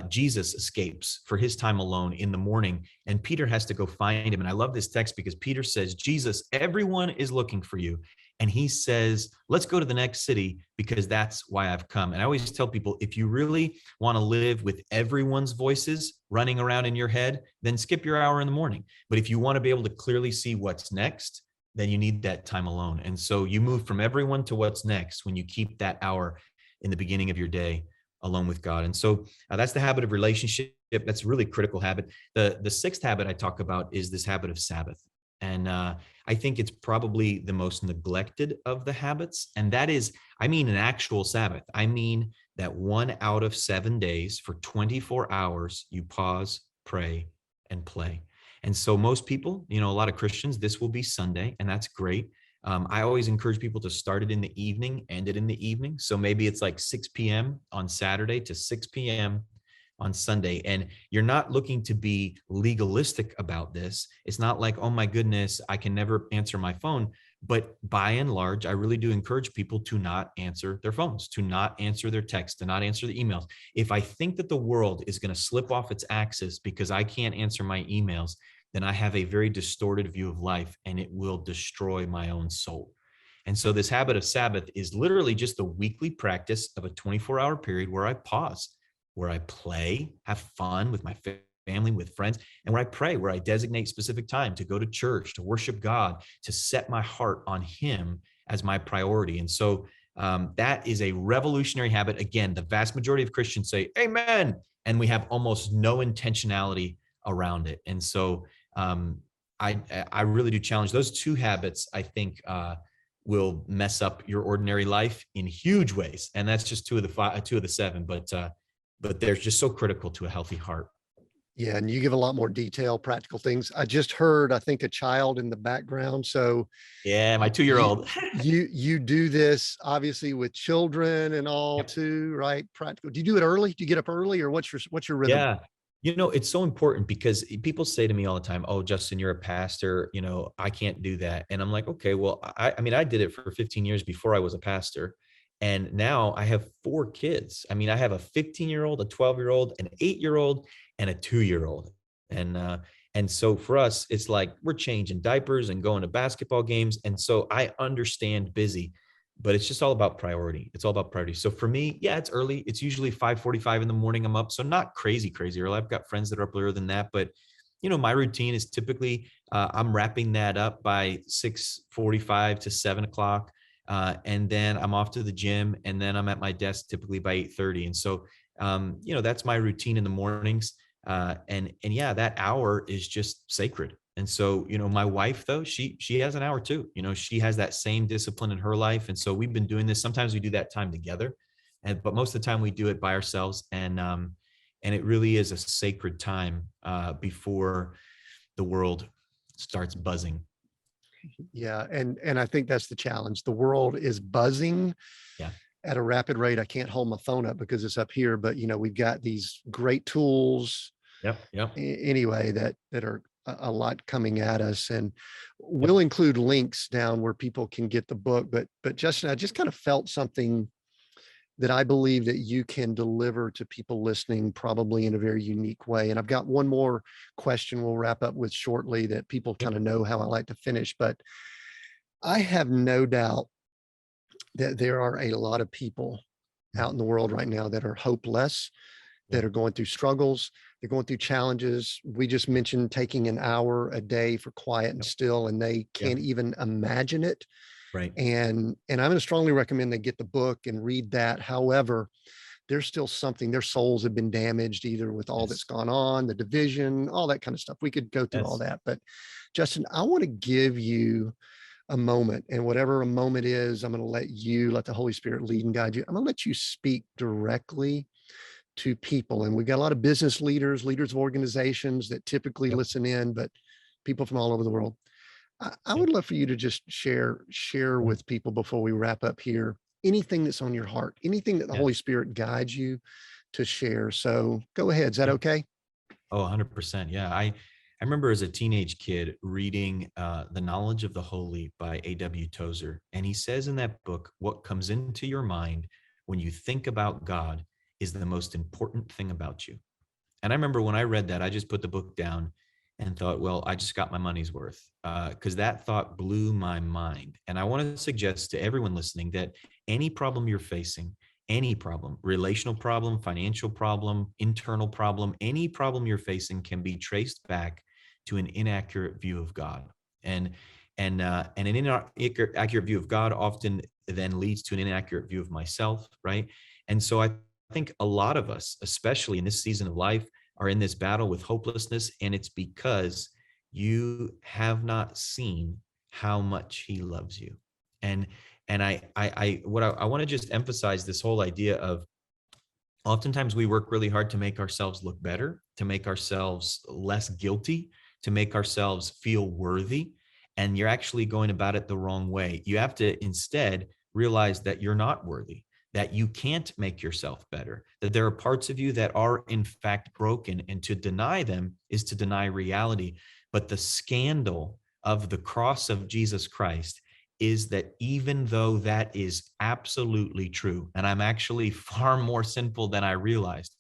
Jesus escapes for his time alone in the morning, and Peter has to go find him. And I love this text because Peter says, Jesus, everyone is looking for you. And he says, let's go to the next city because that's why I've come. And I always tell people, if you really want to live with everyone's voices running around in your head, then skip your hour in the morning. But if you want to be able to clearly see what's next, then you need that time alone. And so you move from everyone to what's next when you keep that hour in the beginning of your day alone with God. And so that's the habit of relationship. That's a really critical habit. The sixth habit I talk about is this habit of Sabbath. And I think it's probably the most neglected of the habits. And that is, I mean, an actual Sabbath. I mean that 1 out of 7 days for 24 hours, you pause, pray, and play. And so most people, a lot of Christians, this will be Sunday, and that's great. I always encourage people to start it in the evening, end it in the evening. So maybe it's like 6 p.m. on Saturday to 6 p.m. on Sunday. And you're not looking to be legalistic about this. It's not like, oh my goodness, I can never answer my phone. But by and large, I really do encourage people to not answer their phones, to not answer their texts, to not answer the emails. If I think that the world is going to slip off its axis because I can't answer my emails, then I have a very distorted view of life, and it will destroy my own soul. And so this habit of Sabbath is literally just the weekly practice of a 24-hour period where I pause, where I play, have fun with my family, with friends, and where I pray, where I designate specific time to go to church, to worship God, to set my heart on Him as my priority. And so that is a revolutionary habit. Again, the vast majority of Christians say, amen, and we have almost no intentionality around it. And so I really do challenge those two habits. I think will mess up your ordinary life in huge ways, and that's just two of the seven. But they're just so critical to a healthy heart. Yeah, and you give a lot more detail, practical things. I just heard, I think, a child in the background. So Yeah, my you 2-year-old. you do this obviously with children and all Yep. too, right? Practical. Do you do it early? Do you get up early, or what's your rhythm? Yeah. It's so important because people say to me all the time, oh, Justin, you're a pastor, I can't do that. And I'm like, okay, well, I mean, I did it for 15 years before I was a pastor. And now I have 4 kids. I mean, I have a 15-year-old, a 12-year-old, an 8-year-old, and a 2-year-old. And so for us, it's like we're changing diapers and going to basketball games. And so I understand busy, but it's just all about priority. It's all about priority. So for me, yeah, it's early. It's usually 5:45 in the morning. I'm up. So not crazy early. I've got friends that are up earlier than that, but my routine is typically I'm wrapping that up by 6:45 to 7 o'clock. And then I'm off to the gym, and then I'm at my desk typically by 8:30. And so, that's my routine in the mornings. And yeah, that hour is just sacred. And so, my wife, though, she has an hour too. She has that same discipline in her life. And so we've been doing this. Sometimes we do that time together, but most of the time we do it by ourselves. And it really is a sacred time before the world starts buzzing. Yeah, and I think that's the challenge. The world is buzzing Yeah. at a rapid rate. I can't hold my phone up because it's up here, but we've got these great tools Yep. Yep. anyway that are a lot coming at us, and Yep. we'll include links down where people can get the book. But Justin, I just kind of felt something that I believe that you can deliver to people listening, probably in a very unique way. And I've got one more question we'll wrap up with shortly that people Yep. kind of know how I like to finish. But I have no doubt that there are a lot of people out in the world right now that are hopeless, that are going through struggles, they're going through challenges. We just mentioned taking an hour a day for quiet and Yep. still, and they Yeah. can't even imagine it. Right. And I'm going to strongly recommend they get the book and read that. However, there's still something, their souls have been damaged either with all that's Yes. gone on, the division, all that kind of stuff. We could go through all Yes. that. But Justin, I want to give you a moment, and whatever a moment is, I'm going to let the Holy Spirit lead and guide you. I'm going to let you speak directly to people. And we've got a lot of business leaders, leaders of organizations that typically Yep. listen in, but people from all over the world. I Yep. would love for you to just share Mhm. with people before we wrap up here, anything that's on your heart, anything that the Yeah. Holy Spirit guides you to share. So go ahead. Is that Yeah. okay? Oh, 100%. Yeah. I remember as a teenage kid reading The Knowledge of the Holy by A.W. Tozer. And he says in that book, what comes into your mind when you think about God is the most important thing about you. And I remember when I read that, I just put the book down and thought, well, I just got my money's worth, because that thought blew my mind. And I want to suggest to everyone listening that any problem you're facing, any problem, relational problem, financial problem, internal problem, any problem you're facing can be traced back to an inaccurate view of God. And and an inaccurate view of God often then leads to an inaccurate view of myself, right? And so I think a lot of us, especially in this season of life, are in this battle with hopelessness, and it's because you have not seen how much he loves you. And I want to just emphasize this whole idea of, oftentimes we work really hard to make ourselves look better, to make ourselves less guilty, to make ourselves feel worthy. And you're actually going about it the wrong way. You have to instead realize that you're not worthy, that you can't make yourself better, that there are parts of you that are in fact broken. And to deny them is to deny reality. But the scandal of the cross of Jesus Christ is that even though that is absolutely true, and I'm actually far more sinful than I realized,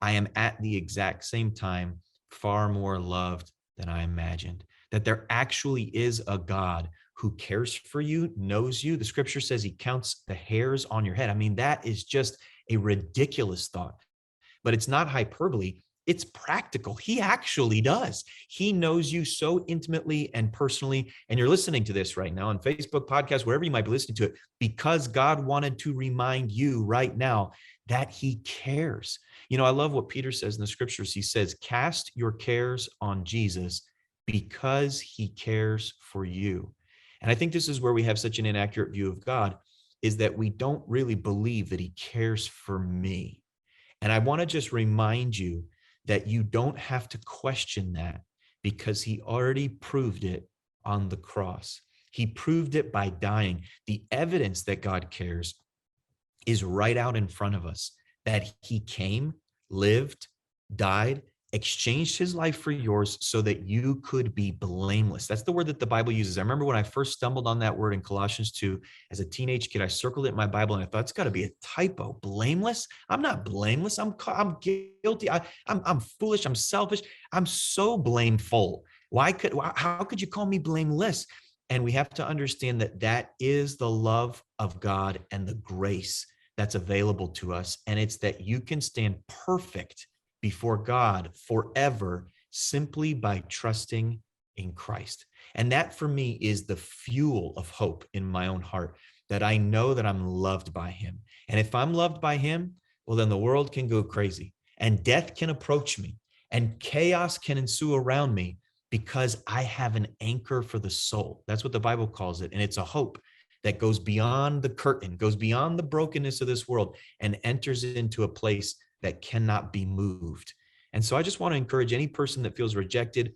I am at the exact same time far more loved than I imagined. That there actually is a God who cares for you, knows you. The scripture says he counts the hairs on your head. I mean, that is just a ridiculous thought, but it's not hyperbole. It's practical. He actually does. He knows you so intimately and personally. And you're listening to this right now on Facebook, podcast, wherever you might be listening to it, because God wanted to remind you right now that he cares. You know, I love what Peter says in the scriptures. He says, cast your cares on Jesus because he cares for you. And I think this is where we have such an inaccurate view of God, is that we don't really believe that he cares for me. And I want to just remind you that you don't have to question that, because he already proved it on the cross. He proved it by dying. The evidence that God cares is right out in front of us, that he came, lived, died, exchanged his life for yours so that you could be blameless. That's the word that the Bible uses. I remember when I first stumbled on that word in Colossians 2 as a teenage kid, I circled it in my Bible and I thought, it's got to be a typo. Blameless? I'm not blameless. I'm guilty. I'm foolish. I'm selfish. I'm so blameful. How could you call me blameless? And we have to understand that that is the love of God and the grace that's available to us. And it's that you can stand perfect before God forever simply by trusting in Christ. And that for me is the fuel of hope in my own heart, that I know that I'm loved by him. And if I'm loved by him, well, then the world can go crazy and death can approach me and chaos can ensue around me, because I have an anchor for the soul. That's what the Bible calls it. And it's a hope that goes beyond the curtain, goes beyond the brokenness of this world, and enters into a place that cannot be moved. And so I just want to encourage any person that feels rejected.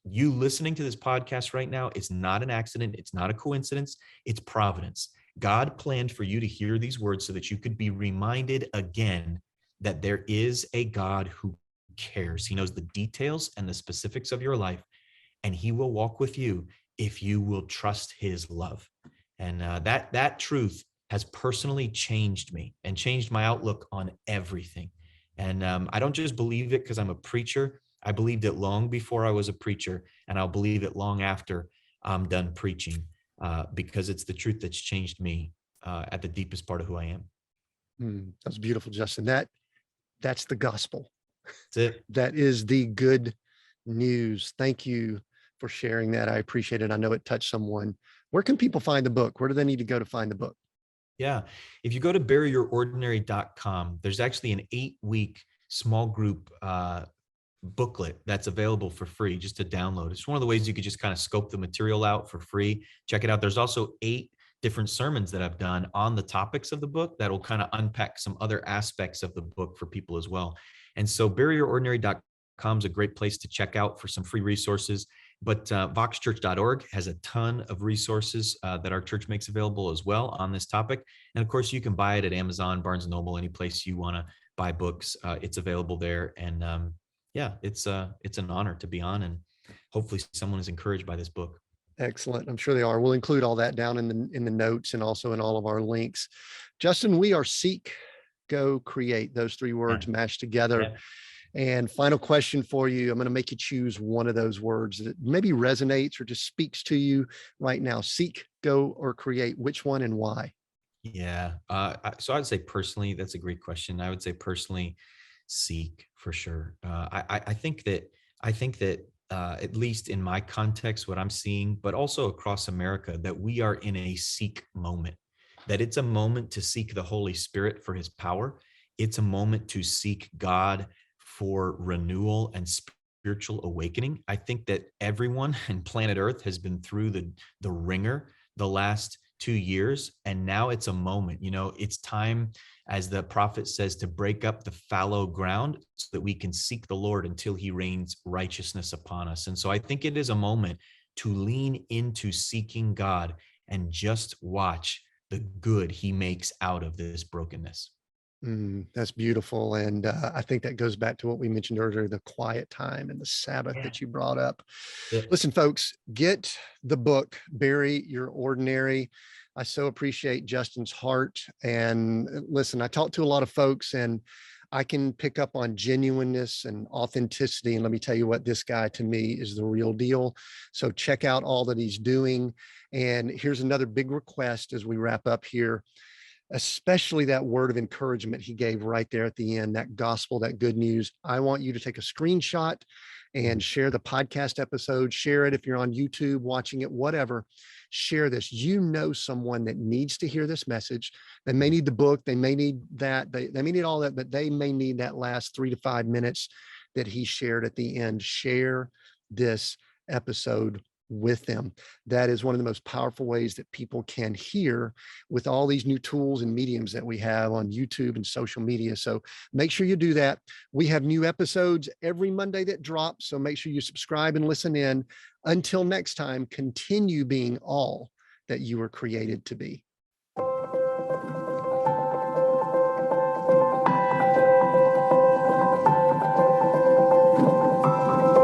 You listening to this podcast right now, it's not an accident. It's not a coincidence. It's providence. God planned for you to hear these words so that you could be reminded again that there is a God who cares. He knows the details and the specifics of your life, and he will walk with you if you will trust his love. And that truth has personally changed me and changed my outlook on everything. And I don't just believe it because I'm a preacher. I believed it long before I was a preacher, and I'll believe it long after I'm done preaching, because it's the truth that's changed me at the deepest part of who I am. That's beautiful, Justin. That's the gospel. That's it. That is the good news. Thank you for sharing that. I appreciate it. I know it touched someone. Where can people find the book? Where do they need to go to find the book? Yeah. If you go to buryyourordinary.com, there's actually an 8-week small group booklet that's available for free just to download. It's one of the ways you could just kind of scope the material out for free. Check it out. There's also 8 different sermons that I've done on the topics of the book that will kind of unpack some other aspects of the book for people as well. And so buryyourordinary.com is a great place to check out for some free resources. But voxchurch.org has a ton of resources that our church makes available as well on this topic. And of course, you can buy it at Amazon, Barnes & Noble, any place you want to buy books. It's available there. And yeah, it's an honor to be on. And hopefully someone is encouraged by this book. Excellent. I'm sure they are. We'll include all that down in the notes and also in all of our links. Justin, we are seek, go, create. Those 3 words mashed together. Yeah. And final question for you. I'm going to make you choose one of those words that maybe resonates or just speaks to you right now. Seek, go, or create. Which one and why? Yeah. So I'd say personally, that's a great question. I would say personally, seek for sure. I think that at least in my context, what I'm seeing, but also across America, that we are in a seek moment, that it's a moment to seek the Holy Spirit for his power. it's a moment to seek God for renewal and spiritual awakening. I think that everyone in planet Earth has been through the ringer the last 2 years, and now it's a moment. It's time, as the prophet says, to break up the fallow ground so that we can seek the Lord until he rains righteousness upon us. And so I think it is a moment to lean into seeking God and just watch the good he makes out of this brokenness. That's beautiful. And I think that goes back to what we mentioned earlier, the quiet time and the Sabbath Yeah. that you brought up. Yeah. Listen, folks, get the book, Bury Your Ordinary. I so appreciate Justin's heart. And listen, I talk to a lot of folks and I can pick up on genuineness and authenticity. And let me tell you what, this guy to me is the real deal. So check out all that he's doing. And here's another big request as we wrap up here, especially that word of encouragement he gave right there at the end, that gospel, that good news. I want you to take a screenshot and share the podcast episode. Share it if you're on YouTube watching it, whatever. Share this. You know someone that needs to hear this message. They may need the book. They may need that. They may need all that, but they may need that last 3 to 5 minutes that he shared at the end. Share this episode with them. That is one of the most powerful ways that people can hear with all these new tools and mediums that we have on YouTube and social media. So make sure you do that. We have new episodes every Monday that drop. So make sure you subscribe and listen in. Until next time, continue being all that you were created to be.